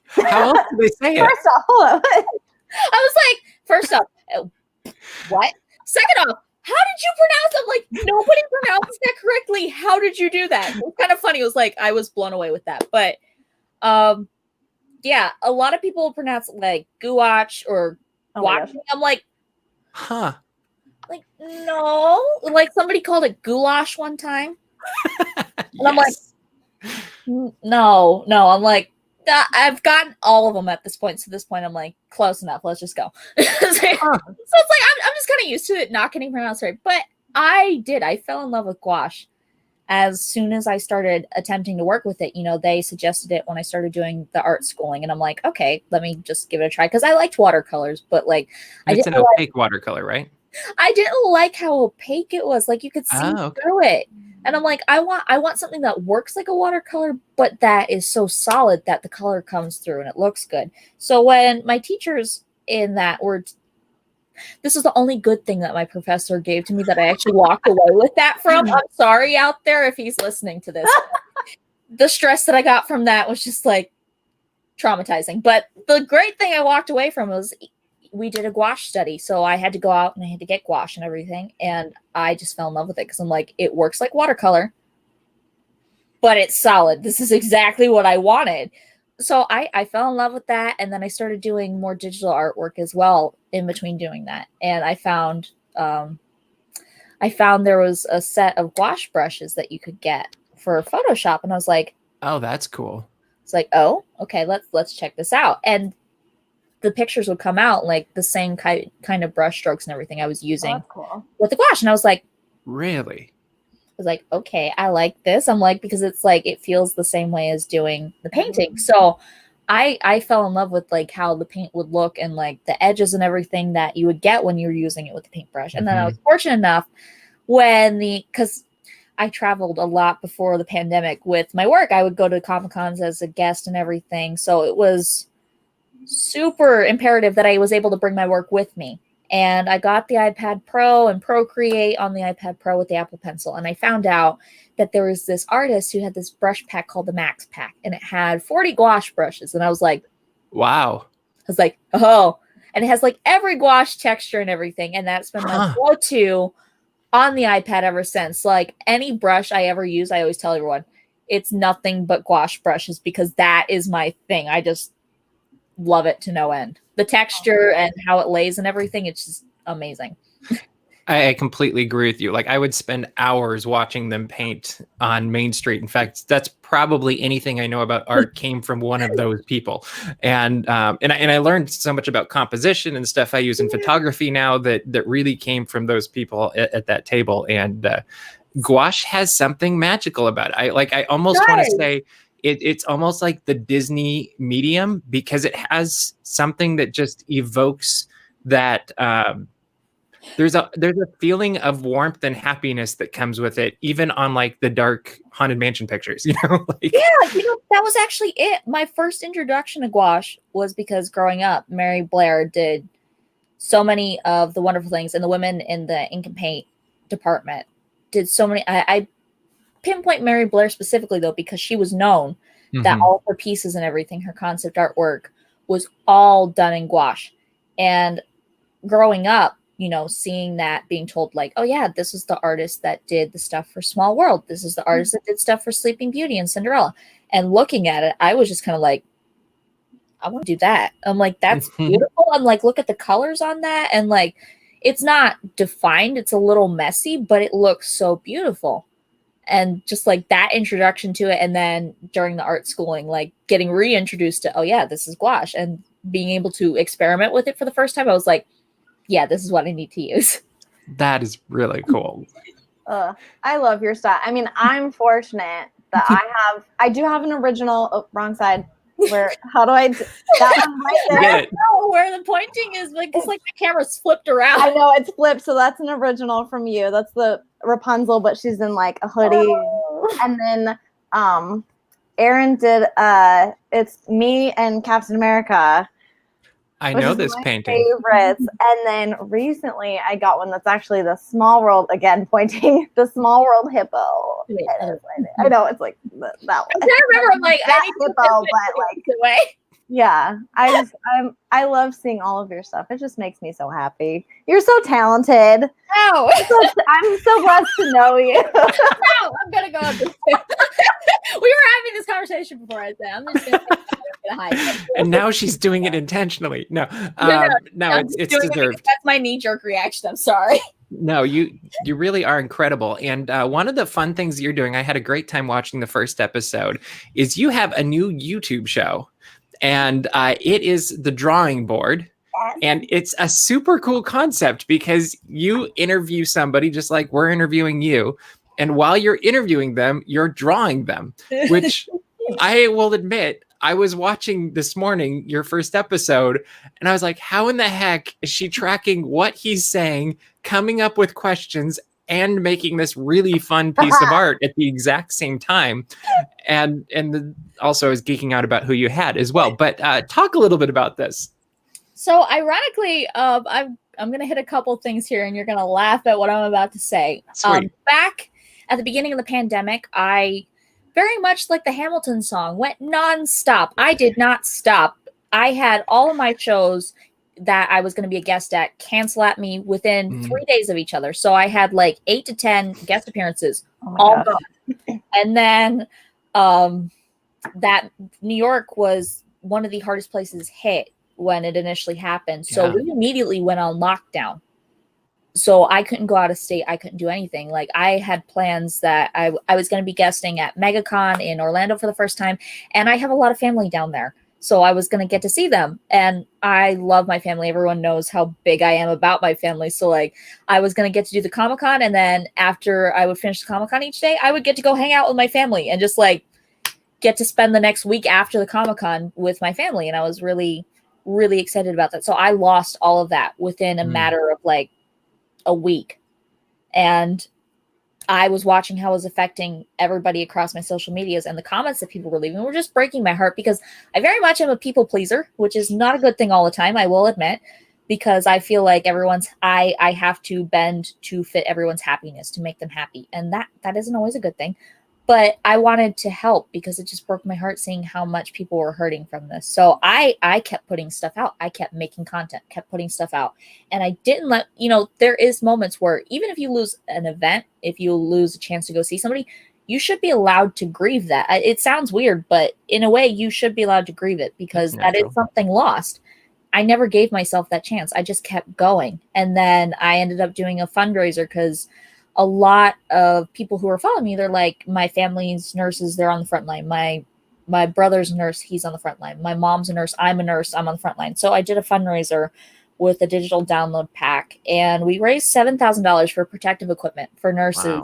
how else do they say it? First off, hold on. I was like, first off, what? Second off, how did you pronounce it? Like, nobody pronounced that correctly. How did you do that? It was kind of funny. It was like, I was blown away with that. But Yeah, a lot of people pronounce it like gouache or gouache. I'm like, huh? Like, no. Like somebody called it goulash one time. And I'm like, no. I'm like, I've gotten all of them at this point. So at this point, I'm like, close enough. Let's just go. So it's like, I'm just kind of used to it not getting pronounced right. But I fell in love with gouache as soon as I started attempting to work with it. You know, they suggested it when I started doing the art schooling. And I'm like, okay, let me just give it a try. Because I liked watercolors, but like, it's an opaque watercolor, right? I didn't like how opaque it was. Like you could see through it. And I'm like, I want something that works like a watercolor, but that is so solid that the color comes through and it looks good. So when my teachers in that were, this is the only good thing that my professor gave to me that I actually walked away with that from. I'm sorry out there if he's listening to this. The stress that I got from that was just like traumatizing. But the great thing I walked away from was we did a gouache study. So I had to go out and I had to get gouache and everything. And I just fell in love with it because I'm like, it works like watercolor, but it's solid. This is exactly what I wanted. So I fell in love with that. And then I started doing more digital artwork as well in between doing that. And I found there was a set of gouache brushes that you could get for Photoshop. And I was like, oh, that's cool. It's like, oh, okay, let's check this out. And the pictures would come out like the same kind of brush strokes and everything I was using with the gouache. And I was like, really? I was like, okay, I like this. I'm like, because it's like, it feels the same way as doing the painting. So I fell in love with like how the paint would look and like the edges and everything that you would get when you were using it with the paintbrush. And then I was fortunate enough because I traveled a lot before the pandemic with my work. I would go to Comic-Cons as a guest and everything. So it was super imperative that I was able to bring my work with me. And I got the iPad Pro and Procreate on the iPad Pro with the Apple Pencil. And I found out that there was this artist who had this brush pack called the Max Pack. And it had 40 gouache brushes. And I was like, wow. I was like, oh. And it has like every gouache texture and everything. And that's been my go-to on the iPad ever since. Like any brush I ever use, I always tell everyone, it's nothing but gouache brushes because that is my thing. I just love it to no end. The texture and how it lays and everything, it's just amazing. I completely agree with you. Like I would spend hours watching them paint on Main Street. In fact, that's probably anything I know about art came from one of those people. And I learned so much about composition and stuff I use in photography now that really came from those people at that table. And gouache has something magical about it. I almost want to say it's almost like the Disney medium because it has something that just evokes that. There's a feeling of warmth and happiness that comes with it, even on like the dark Haunted Mansion pictures, you know? That was actually it. My first introduction to gouache was because growing up, Mary Blair did so many of the wonderful things, and the women in the ink and paint department did so many. I pinpoint Mary Blair specifically though, because she was known that all of her pieces and everything, her concept artwork was all done in gouache. And growing up, you know, seeing that, being told like, oh yeah, this is the artist that did the stuff for Small World. This is the artist that did stuff for Sleeping Beauty and Cinderella. And looking at it, I was just kind of like, I want to do that. I'm like, that's beautiful. I'm like, look at the colors on that. And like, it's not defined. It's a little messy, but it looks so beautiful. And just like that introduction to it. And then during the art schooling, like getting reintroduced to, oh yeah, this is gouache, and being able to experiment with it for the first time. I was like, yeah, this is what I need to use. That is really cool. I love your style. I mean, I'm fortunate that I do have an original. Oh, wrong side. Where? How do I? That one right there. No, where the pointing is, like it's like the camera's flipped around. I know it's flipped, so that's an original from you. That's the Rapunzel, but she's in like a hoodie. Oh. And then Erin did. It's me and Captain America. I know this painting. Favorites. And then recently I got one that's actually the Small World, again pointing, the Small World hippo. I know it's like that one. I remember, I'm like, that hippo, but like Yeah, I love seeing all of your stuff. It just makes me so happy. You're so talented. Oh, I'm so blessed to know you. no, I'm gonna go on this. We were having this conversation before I said I'm just gonna hide. And now she's doing it intentionally. No, it's deserved. That's my knee-jerk reaction. I'm sorry. No, you really are incredible. And one of the fun things you're doing, I had a great time watching the first episode, is you have a new YouTube show. And it is the drawing board. And it's a super cool concept because you interview somebody just like we're interviewing you. And while you're interviewing them, you're drawing them, which I will admit, I was watching this morning, your first episode, and I was like, how in the heck is she tracking what he's saying, coming up with questions, and making this really fun piece of art at the exact same time? And also I was geeking out about who you had as well. But talk a little bit about this. So ironically, I'm going to hit a couple things here and you're going to laugh at what I'm about to say. Back at the beginning of the pandemic, I very much like the Hamilton song went nonstop. I did not stop. I had all of my shows that I was going to be a guest at cancel at me within 3 days of each other. So I had like 8 to 10 guest appearances all gone. And then that New York was one of the hardest places hit when it initially happened. So we immediately went on lockdown. So I couldn't go out of state. I couldn't do anything. Like I had plans that I was going to be guesting at MegaCon in Orlando for the first time. And I have a lot of family down there. So I was going to get to see them. And I love my family. Everyone knows how big I am about my family. So like I was going to get to do the Comic-Con. And then after I would finish the Comic-Con each day, I would get to go hang out with my family and just like get to spend the next week after the Comic-Con with my family. And I was really, really excited about that. So I lost all of that within a matter of like a week. And I was watching how it was affecting everybody across my social medias, and the comments that people were leaving were just breaking my heart because I very much am a people pleaser, which is not a good thing all the time, I will admit, because I feel like I have to bend to fit everyone's happiness to make them happy. And that isn't always a good thing. But I wanted to help because it just broke my heart seeing how much people were hurting from this. So I kept putting stuff out. I kept making content, kept putting stuff out. And I didn't let, there is moments where even if you lose an event, if you lose a chance to go see somebody, you should be allowed to grieve that. It sounds weird, but in a way you should be allowed to grieve it because that is something lost. I never gave myself that chance. I just kept going. And then I ended up doing a fundraiser because a lot of people who are following me, they're like, my family's nurses, they're on the front line. My brother's a nurse, he's on the front line. My mom's a nurse, I'm on the front line. So I did a fundraiser with a digital download pack, and we raised $7,000 for protective equipment for nurses.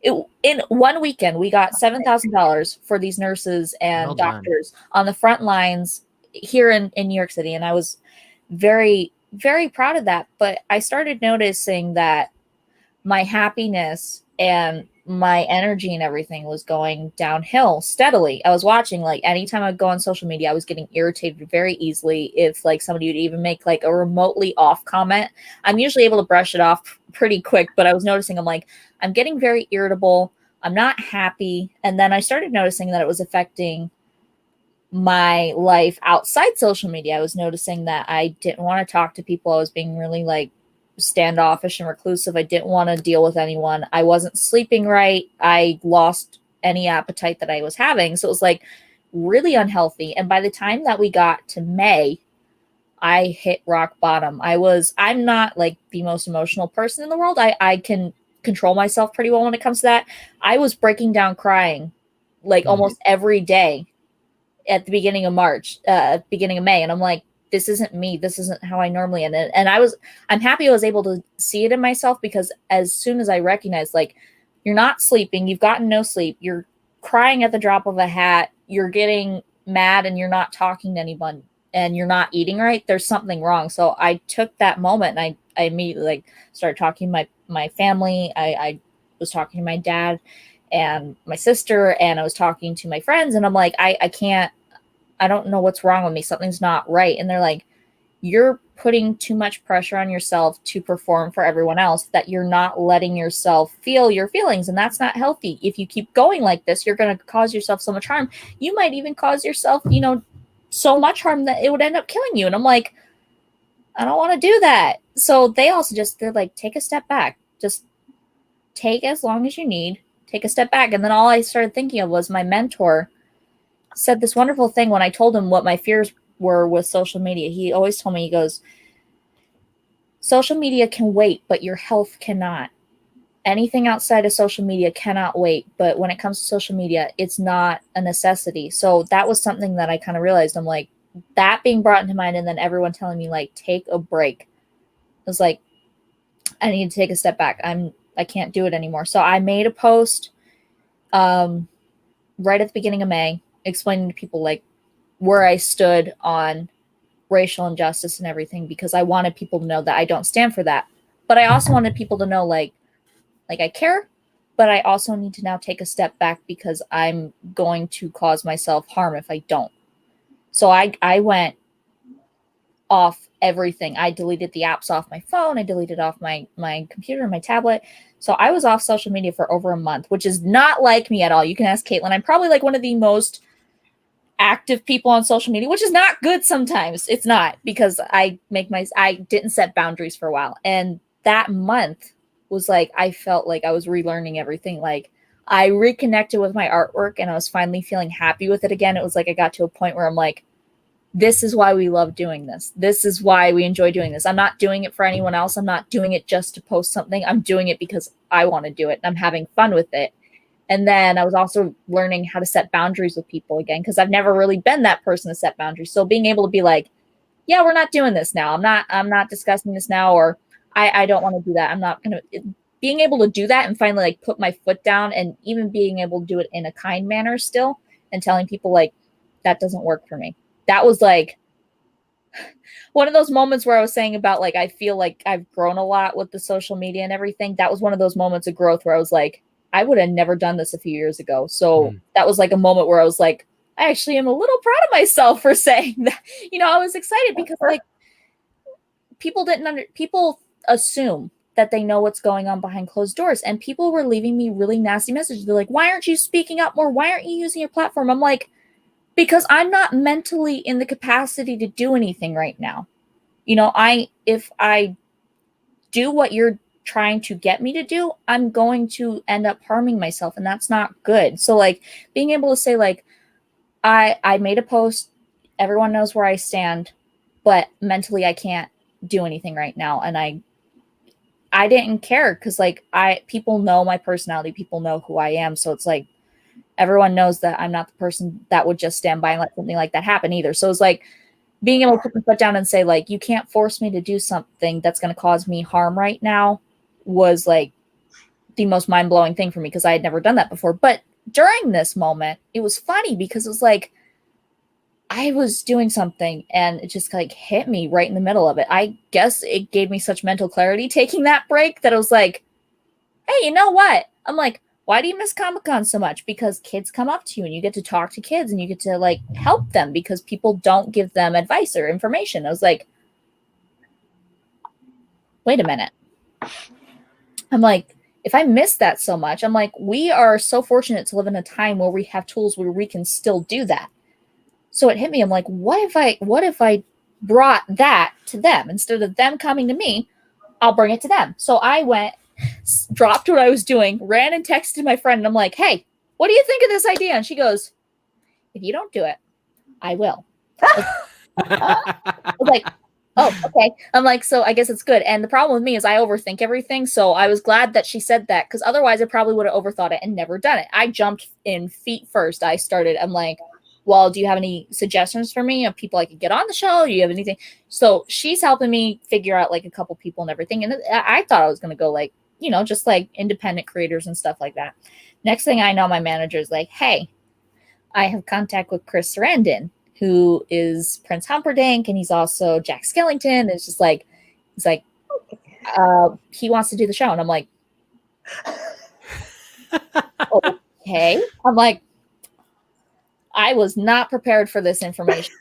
Wow. In one weekend, we got $7,000 for these nurses and doctors on the front lines here in New York City. And I was very, very proud of that. But I started noticing that my happiness and my energy and everything was going downhill steadily. I was watching, like, anytime I'd go on social media, I was getting irritated very easily. If like somebody would even make like a remotely off comment, I'm usually able to brush it off pretty quick, but I was noticing I'm getting very irritable. I'm not happy. And then I started noticing that it was affecting my life outside social media. I was noticing that I didn't want to talk to people. I was being really like standoffish and reclusive. I didn't want to deal with anyone. I wasn't sleeping right. I lost any appetite that I was having. So it was like really unhealthy. And by the time that we got to May, I hit rock bottom. I'm not like the most emotional person in the world. I can control myself pretty well when it comes to that. I was breaking down crying like almost every day at the beginning of beginning of May. And I'm like, this isn't me. This isn't how I normally am. And I'm happy I was able to see it in myself, because as soon as I recognized, like, you're not sleeping, you've gotten no sleep, you're crying at the drop of a hat, you're getting mad and you're not talking to anyone, and you're not eating right, there's something wrong. So I took that moment and I immediately like started talking to my family. I was talking to my dad and my sister, and I was talking to my friends, and I'm like, I don't know what's wrong with me. Something's not right. And they're like, you're putting too much pressure on yourself to perform for everyone else, that you're not letting yourself feel your feelings. And that's not healthy. If you keep going like this, you're going to cause yourself so much harm. You might even cause yourself, so much harm that it would end up killing you. And I'm like, I don't want to do that. So they also they're like, take a step back. Just take as long as you need. Take a step back. And then all I started thinking of was my mentor said this wonderful thing when I told him what my fears were with social media. He always told me, he goes, social media can wait, but your health cannot. Anything outside of social media cannot wait. But when it comes to social media, it's not a necessity. So that was something that I kind of realized. I'm like, that being brought into mind, and then everyone telling me, like, take a break. I was like, I need to take a step back. I can't do it anymore. So I made a post right at the beginning of May explaining to people, like, where I stood on racial injustice and everything, because I wanted people to know that I don't stand for that. But I also wanted people to know, like I care, but I also need to now take a step back because I'm going to cause myself harm if I don't. So I went off everything. I deleted the apps off my phone. I deleted off my computer and my tablet. So I was off social media for over a month, which is not like me at all. You can ask Caitlyn. I'm probably like one of the most active people on social media, which is not good sometimes. It's not, because I didn't set boundaries for a while. And that month was like, I felt like I was relearning everything. Like, I reconnected with my artwork and I was finally feeling happy with it again. It was like I got to a point where I'm like, this is why we love doing this. This is why we enjoy doing this. I'm not doing it for anyone else. I'm not doing it just to post something. I'm doing it because I want to do it and I'm having fun with it. And then I was also learning how to set boundaries with people again, because I've never really been that person to set boundaries. So being able to be like, yeah, we're not doing this now. I'm not discussing this now, or I don't want to do that. I'm not going to. Being able to do that and finally, like, put my foot down, and even being able to do it in a kind manner still, and telling people, like, that doesn't work for me. That was like one of those moments where I was saying about, like, I feel like I've grown a lot with the social media and everything. That was one of those moments of growth where I was like, I would have never done this a few years ago. So that was like a moment where I was like, I actually am a little proud of myself for saying that. You know, I was excited because, like, people assume that they know what's going on behind closed doors. And people were leaving me really nasty messages. They're like, why aren't you speaking up more? Why aren't you using your platform? I'm like, because I'm not mentally in the capacity to do anything right now. You know, if I do what you're trying to get me to do, I'm going to end up harming myself, and that's not good. So, like, being able to say, like, I made a post, everyone knows where I stand, but mentally I can't do anything right now. And I didn't care, because, like, people know my personality, people know who I am. So it's like, everyone knows that I'm not the person that would just stand by and let something like that happen either. So it's like being able to put my foot down and say, like, you can't force me to do something that's going to cause me harm right now, was like the most mind-blowing thing for me, because I had never done that before. But during this moment, it was funny because it was like I was doing something and it just, like, hit me right in the middle of it. I guess it gave me such mental clarity taking that break that I was like, hey, you know what? I'm like, why do you miss Comic-Con so much? Because kids come up to you and you get to talk to kids and you get to, like, help them, because people don't give them advice or information. I was like, wait a minute. I'm like, if I miss that so much, I'm like, we are so fortunate to live in a time where we have tools where we can still do that. So it hit me. I'm like, what if I brought that to them? Instead of them coming to me, I'll bring it to them. So I went, dropped what I was doing, ran and texted my friend, and I'm like, hey, what do you think of this idea? And she goes, if you don't do it, I will. I was like, oh, okay. I'm like, so I guess it's good. And the problem with me is I overthink everything. So I was glad that she said that, because otherwise I probably would have overthought it and never done it. I jumped in feet first. I'm like, well, do you have any suggestions for me of people I could get on the show? Do you have anything? So she's helping me figure out, like, a couple people and everything. And I thought I was going to go, like, you know, just like independent creators and stuff like that. Next thing I know, my manager is like, hey, I have contact with Chris Sarandon, who is Prince Humperdinck, and he's also Jack Skellington. And it's just like, he's like, he wants to do the show. And I'm like, okay. I'm like, I was not prepared for this information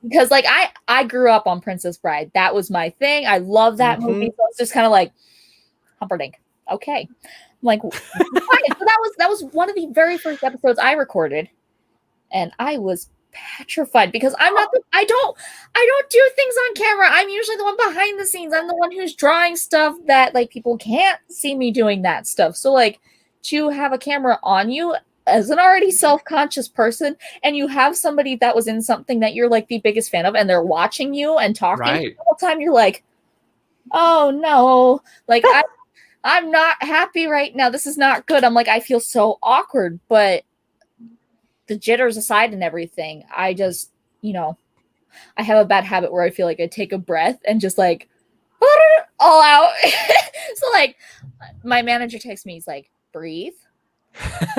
because, like, I grew up on Princess Bride. That was my thing. I love that movie. So it's just kind of like, Humperdinck. Okay. I'm like, so that was one of the very first episodes I recorded. And I was petrified because I'm not I don't do things on camera. I'm usually the one behind the scenes. I'm the one who's drawing stuff that like people can't see me doing that stuff. So like to have a camera on you as an already self-conscious person, and you have somebody that was in something that you're like the biggest fan of, and they're watching you and talking the whole time, you're like, oh no, like I'm not happy right now. This is not good. I'm like, I feel so awkward, but the jitters aside and everything, I just, I have a bad habit where I feel like I take a breath and just like all out. So like my manager texts me, he's like, breathe.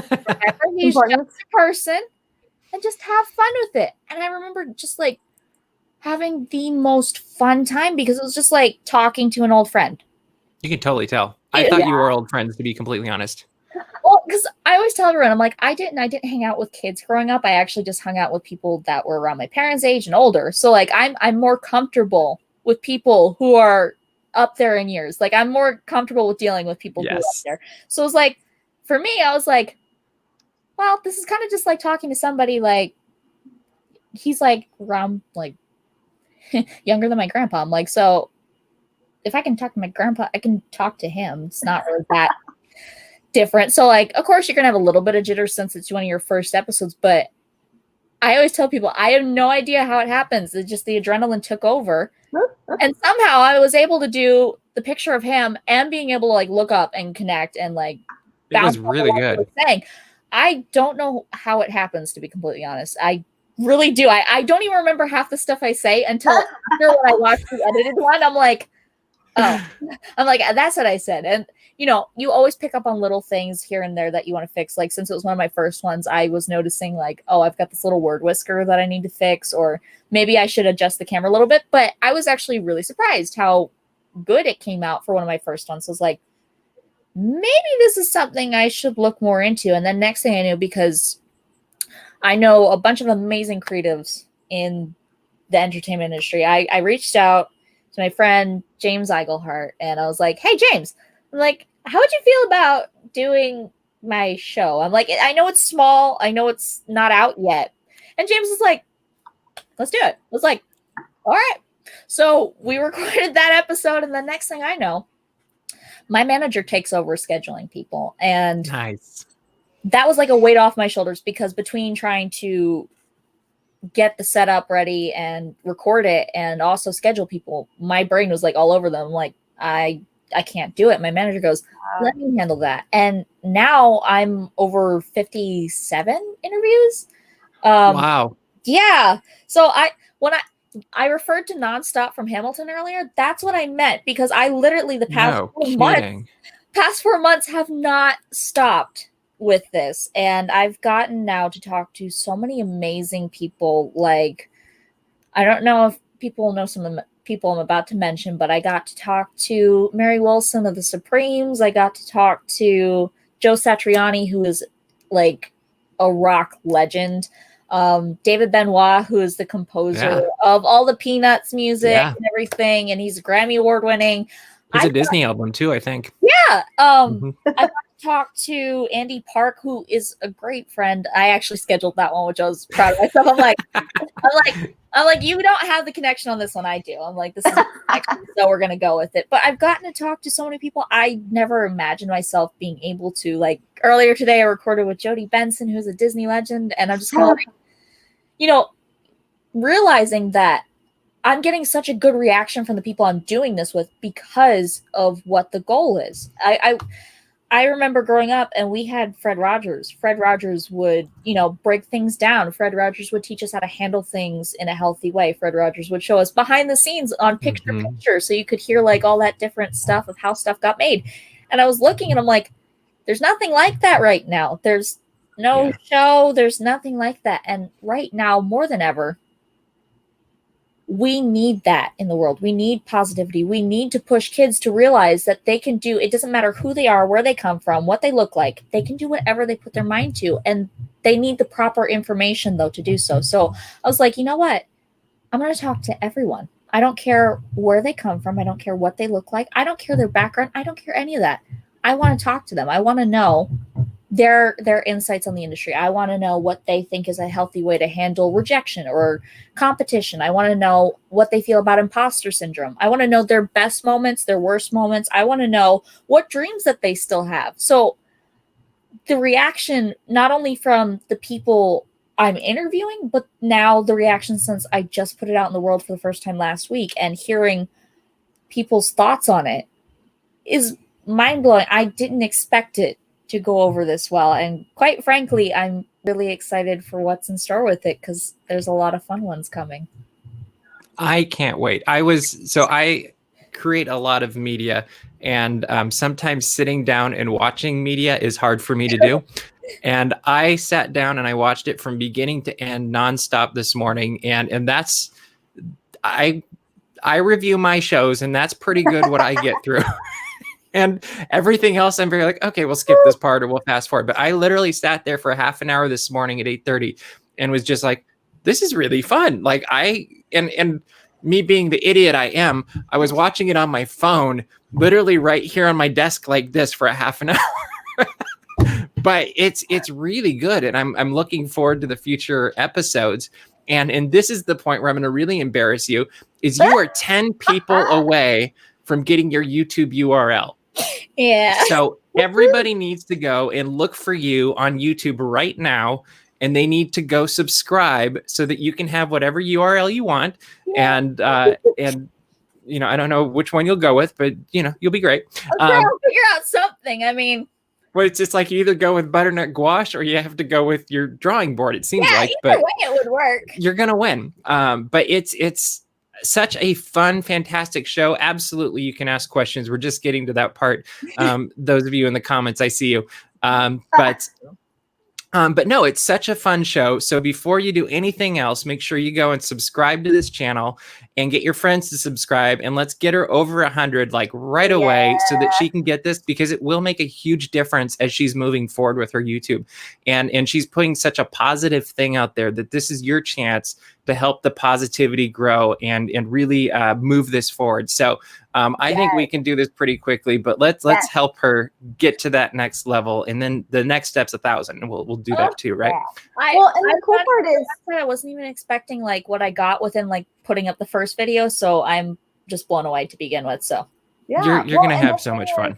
Remember, he's just a person and just have fun with it. And I remember just like having the most fun time because it was just like talking to an old friend. You can totally tell. I thought you were old friends, to be completely honest. Well, because I always tell everyone, I'm like, I didn't hang out with kids growing up. I actually just hung out with people that were around my parents' age and older. So like I'm more comfortable with people who are up there in years. Like I'm more comfortable with dealing with people who are up there. So it was like, for me, I was like, well, this is kind of just like talking to somebody like he's like around like younger than my grandpa. I'm like, so if I can talk to my grandpa, I can talk to him. It's not really that different. So like, of course, you're going to have a little bit of jitters since it's one of your first episodes, but I always tell people, I have no idea how it happens. It's just the adrenaline took over. And somehow I was able to do the picture of him and being able to like look up and connect and like it was really good. Saying. I don't know how it happens, to be completely honest. I really do. I don't even remember half the stuff I say until after when I watch the edited one. I'm like, oh, I'm like, that's what I said. And you always pick up on little things here and there that you want to fix. Like since it was one of my first ones, I was noticing like, oh, I've got this little word whisker that I need to fix, or maybe I should adjust the camera a little bit. But I was actually really surprised how good it came out for one of my first ones. So I was like, maybe this is something I should look more into. And then next thing I knew, because I know a bunch of amazing creatives in the entertainment industry, I reached out to my friend James Eigelhart, and I was like, hey James, I'm like, how would you feel about doing my show? I'm like, I know it's small, I know it's not out yet. And James was like, let's do it. I was like, all right. So we recorded that episode, and the next thing I know, my manager takes over scheduling people. And nice. That was like a weight off my shoulders, because between trying to get the setup ready and record it and also schedule people, my brain was like all over them. Like, I can't do it. My manager goes, let me handle that. And now I'm over 57 interviews. Wow. Yeah. So when I referred to Nonstop from Hamilton earlier, that's what I meant, because I literally the past 4 months have not stopped with this. And I've gotten now to talk to so many amazing people. Like, I don't know if people know some of the people I'm about to mention, but I got to talk to Mary Wilson of the Supremes. I got to talk to Joe Satriani, who is like a rock legend. David Benoit, who is the composer of all the Peanuts music and everything, and he's Grammy Award winning. It's a Disney album too, I think. Yeah. I got to talk to Andy Park, who is a great friend. I actually scheduled that one, which I was proud of myself. I'm like, you don't have the connection on this one. I do. I'm like, this is so we're gonna go with it. But I've gotten to talk to so many people I never imagined myself being able to. Like earlier today, I recorded with Jodie Benson, who's a Disney legend, and I'm just kind of like, realizing that I'm getting such a good reaction from the people I'm doing this with because of what the goal is. I remember growing up and we had Fred Rogers. Fred Rogers would, break things down. Fred Rogers would teach us how to handle things in a healthy way. Fred Rogers would show us behind the scenes on picture so you could hear like all that different stuff of how stuff got made. And I was looking and I'm like, there's nothing like that right now. There's no show. There's nothing like that. And right now, more than ever, we need that in the world. We need positivity. We need to push kids to realize that they can do, it doesn't matter who they are, where they come from, what they look like. They can do whatever they put their mind to. And they need the proper information, though, to do so. So I was like, you know what? I'm going to talk to everyone. I don't care where they come from. I don't care what they look like. I don't care their background. I don't care any of that. I want to talk to them. I want to know their insights on the industry. I want to know what they think is a healthy way to handle rejection or competition. I want to know what they feel about imposter syndrome. I want to know their best moments, their worst moments. I want to know what dreams that they still have. So the reaction, not only from the people I'm interviewing, but now the reaction since I just put it out in the world for the first time last week and hearing people's thoughts on it is mind-blowing. I didn't expect it to go over this well, and quite frankly, I'm really excited for what's in store with it because there's a lot of fun ones coming. I can't wait. I create a lot of media, and sometimes sitting down and watching media is hard for me to do. And I sat down and I watched it from beginning to end nonstop this morning, and that's I review my shows, and that's pretty good what I get through. And everything else, I'm very like, okay, we'll skip this part or we'll fast forward. But I literally sat there for half an hour this morning at 8:30 and was just like, this is really fun. Like and me being the idiot I am, I was watching it on my phone, literally right here on my desk like this for a half an hour. But it's really good. And I'm looking forward to the future episodes. And this is the point where I'm going to really embarrass you, is you are 10 people away from getting your YouTube URL. Yeah. So everybody needs to go and look for you on YouTube right now, and they need to go subscribe so that you can have whatever URL you want. Yeah. And you know, I don't know which one you'll go with, but you know, you'll be great. I'll figure out something. I mean, well, it's just like you either go with butternut gouache or you have to go with your drawing board. It seems like, either way it would work. You're gonna win. But it's such a fun, fantastic show. Absolutely, you can ask questions. We're just getting to that part. Those of you in the comments, I see you. But no, it's such a fun show. So before you do anything else, make sure you go and subscribe to this channel and get your friends to subscribe, and let's get her over 100 like right away so that she can get this, because it will make a huge difference as she's moving forward with her YouTube. And she's putting such a positive thing out there that this is your chance to help the positivity grow and really move this forward. So I think we can do this pretty quickly, but let's help her get to that next level, and then the next step's 1,000, and we'll do that too, right? The cool part is I wasn't even expecting like what I got within like putting up the first video, so I'm just blown away to begin with. So you're gonna have so much fun.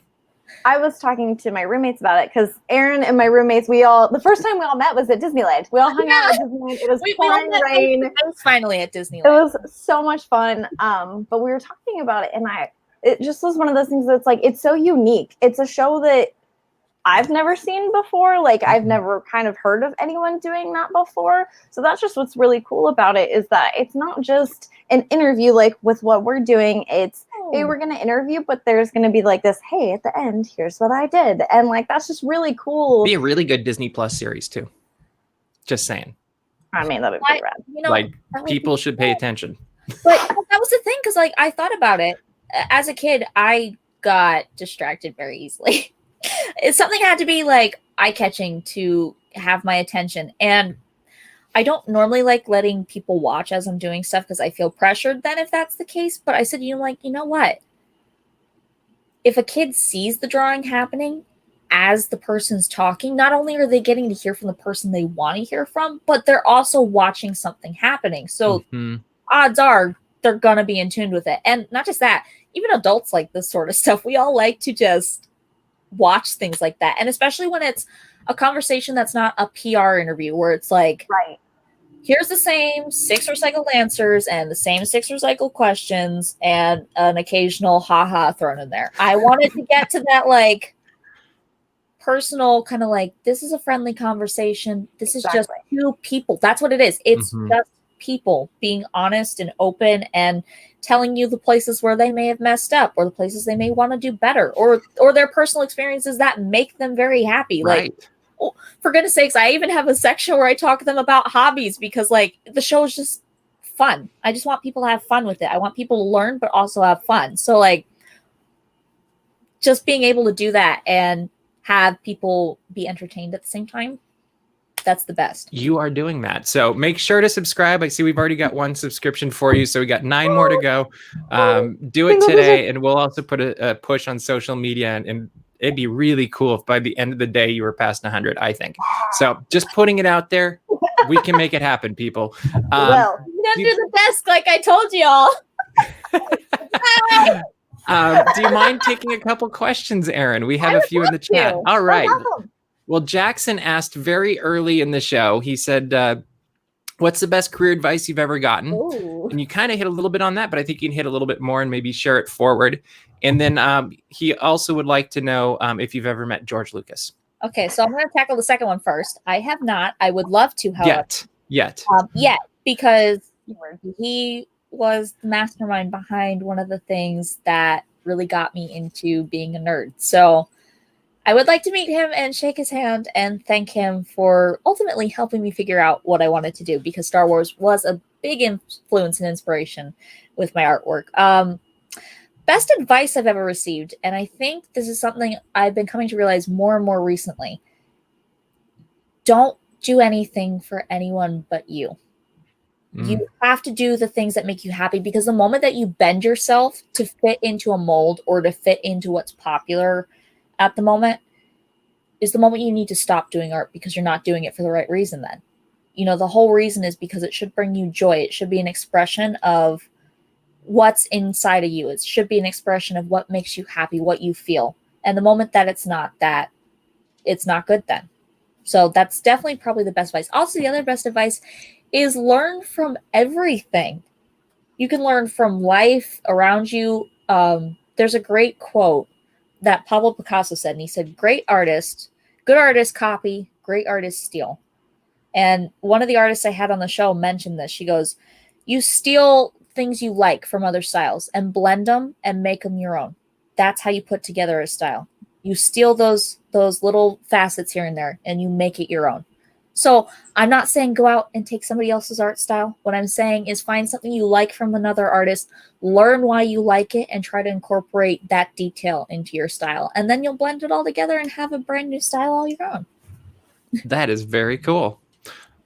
I was talking to my roommates about it because Erin and my roommates, the first time we all met was at Disneyland. We all hung out at Disneyland. It was pouring rain. I was finally at Disneyland. It was so much fun. But we were talking about it, and it just was one of those things that's like, it's so unique. It's a show that I've never seen before. Like, I've never kind of heard of anyone doing that before. So that's just what's really cool about it, is that it's not just an interview like with what we're doing. It's, hey, we're going to interview, but there's going to be like this, hey, at the end, here's what I did. And like, that's just really cool. Be a really good Disney Plus series too. Just saying. I mean, that'd be pretty rad. You know, like, people should pay attention. But that was the thing, because like I thought about it. As a kid, I got distracted very easily. Something had to be like eye-catching to have my attention. And I don't normally like letting people watch as I'm doing stuff because I feel pressured then if that's the case. But I said, you know what? If a kid sees the drawing happening as the person's talking, not only are they getting to hear from the person they want to hear from, but they're also watching something happening. So odds are they're going to be in tune with it. And not just that, even adults like this sort of stuff. We all like to just watch things like that. And especially when it's a conversation that's not a PR interview where it's like, here's the same 6 recycled answers and the same 6 recycled questions and an occasional haha thrown in there. I wanted to get to that like personal kind of like, this is a friendly conversation. This is just 2 people. That's what it is. It's just people being honest and open and telling you the places where they may have messed up or the places they may want to do better or their personal experiences that make them very happy. Like, oh, for goodness sakes, I even have a section where I talk to them about hobbies because like the show is just fun. I just want people to have fun with it. I want people to learn, but also have fun. So like just being able to do that and have people be entertained at the same time, that's the best. You are doing that. So make sure to subscribe. I see we've already got 1 subscription for you. So we got 9 more to go. Do it today. And we'll also put a push on social media and it'd be really cool if by the end of the day you were past 100, I think. So just putting it out there, we can make it happen, people. Well, under the desk, like I told y'all. Do you mind taking a couple questions, Erin? We have a few in the chat. All right. Well, Jackson asked very early in the show. He said, what's the best career advice you've ever gotten? Ooh. And you kind of hit a little bit on that, but I think you can hit a little bit more and maybe share it forward. And then he also would like to know if you've ever met George Lucas. Okay, so I'm going to tackle the second one first. I have not. I would love to, however. Yet. Because he was the mastermind behind one of the things that really got me into being a nerd. So I would like to meet him and shake his hand and thank him for ultimately helping me figure out what I wanted to do, because Star Wars was a big influence and inspiration with my artwork. Best advice I've ever received, and I think this is something I've been coming to realize more and more recently. Don't do anything for anyone but you. You have to do the things that make you happy, because the moment that you bend yourself to fit into a mold or to fit into what's popular at the moment is the moment you need to stop doing art, because you're not doing it for the right reason then. You know, the whole reason is because it should bring you joy. It should be an expression of what's inside of you. It should be an expression of what makes you happy, what you feel. And the moment that it's not that, it's not good then. So that's definitely probably the best advice. Also, the other best advice is learn from everything. You can learn from life around you. There's a great quote that Pablo Picasso said, and he said, good artists copy, great artists steal. And one of the artists I had on the show mentioned this. She goes, you steal things you like from other styles and blend them and make them your own. That's how you put together a style. You steal those little facets here and there and you make it your own. So I'm not saying go out and take somebody else's art style. What I'm saying is find something you like from another artist, learn why you like it, and try to incorporate that detail into your style. And then you'll blend it all together and have a brand new style all your own. That is very cool.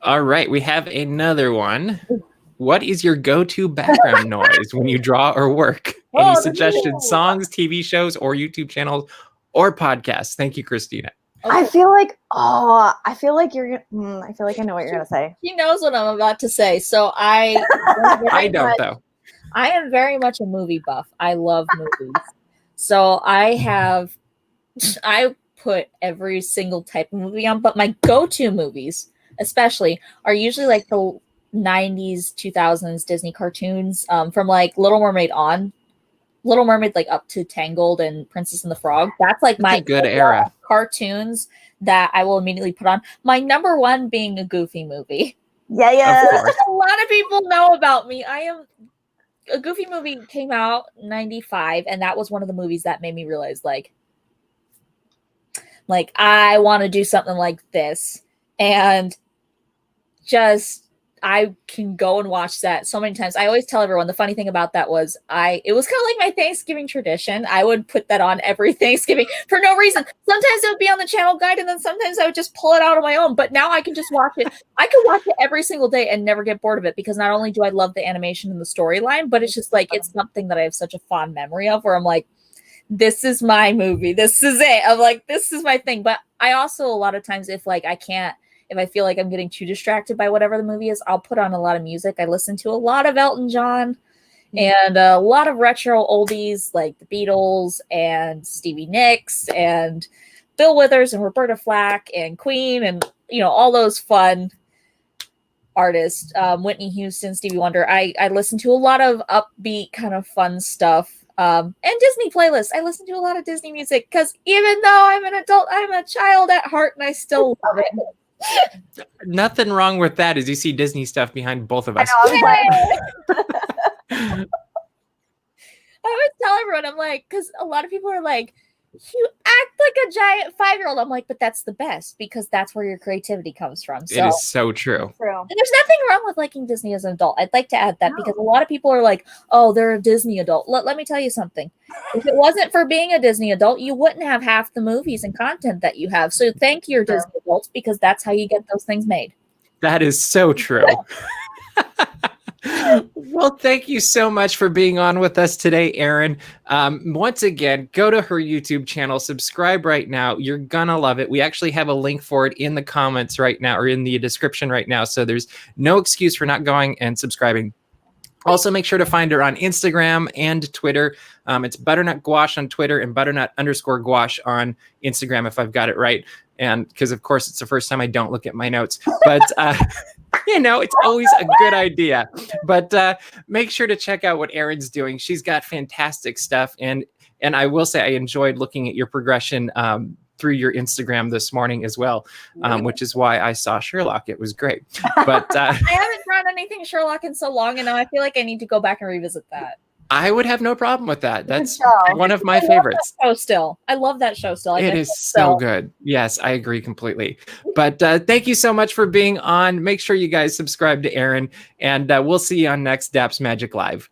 All right, we have another one. What is your go-to background noise when you draw or work? Any suggested songs, TV shows, or YouTube channels, or podcasts? Thank you, Christina. I feel like I feel like I know what you're gonna say. He knows what I'm about to say. So I don't though. I am very much a movie buff. I love movies. So I put every single type of movie on, but my go-to movies, especially, are usually like the 90s, 2000s Disney cartoons, from like Little Mermaid like up to Tangled and Princess and the Frog. That's like my good era cartoons that I will immediately put on. My number one being a Goofy movie. Yeah. A lot of people know about me. A Goofy movie came out in 95, and that was one of the movies that made me realize like I want to do something like this. And just I can go and watch that so many times. I always tell everyone the funny thing about that was it was kind of like my Thanksgiving tradition. I would put that on every Thanksgiving for no reason. Sometimes it would be on the channel guide, and then sometimes I would just pull it out on my own. But now I can just watch it. I can watch it every single day and never get bored of it, because not only do I love the animation and the storyline, but it's just like it's something that I have such a fond memory of, where I'm like, this is my movie. This is it. I'm like, this is my thing. But I also, a lot of times, if I feel like I'm getting too distracted by whatever the movie is, I'll put on a lot of music. I listen to a lot of Elton John and a lot of retro oldies like the Beatles and Stevie Nicks and Bill Withers and Roberta Flack and Queen and, all those fun artists. Whitney Houston, Stevie Wonder. I listen to a lot of upbeat kind of fun stuff. And Disney playlists. I listen to a lot of Disney music because even though I'm an adult, I'm a child at heart and I still love it. Nothing wrong with that, as you see Disney stuff behind both of us. I always tell everyone, I'm like, because a lot of people are like, you act like a giant 5-year-old. I'm like, but that's the best, because that's where your creativity comes from. So it is so true. And there's nothing wrong with liking Disney as an adult. I'd like to add that because a lot of people are like, oh, they're a Disney adult. Let me tell you something. If it wasn't for being a Disney adult, you wouldn't have half the movies and content that you have. So thank your Disney adults, because that's how you get those things made. That is so true. Well, thank you so much for being on with us today, Erin. Once again, go to her YouTube channel, subscribe right now. You're gonna love it. We actually have a link for it in the comments right now, or in the description right now. So there's no excuse for not going and subscribing. Also, make sure to find her on Instagram and Twitter. It's Butternut Gouache on Twitter and Butternut_Gouache on Instagram, if I've got it right. And because, of course, it's the first time I don't look at my notes. But, it's always a good idea. But make sure to check out what Erin's doing. She's got fantastic stuff. And I will say I enjoyed looking at your progression through your Instagram this morning as well, which is why I saw Sherlock. It was great. But I haven't drawn anything Sherlock in so long, and now I feel like I need to go back and revisit that. I would have no problem with that. That's one of my favorites. Show still. I love that show still. It is so good. Yes, I agree completely. But thank you so much for being on. Make sure you guys subscribe to Erin, and we'll see you on next DAPS Magic Live.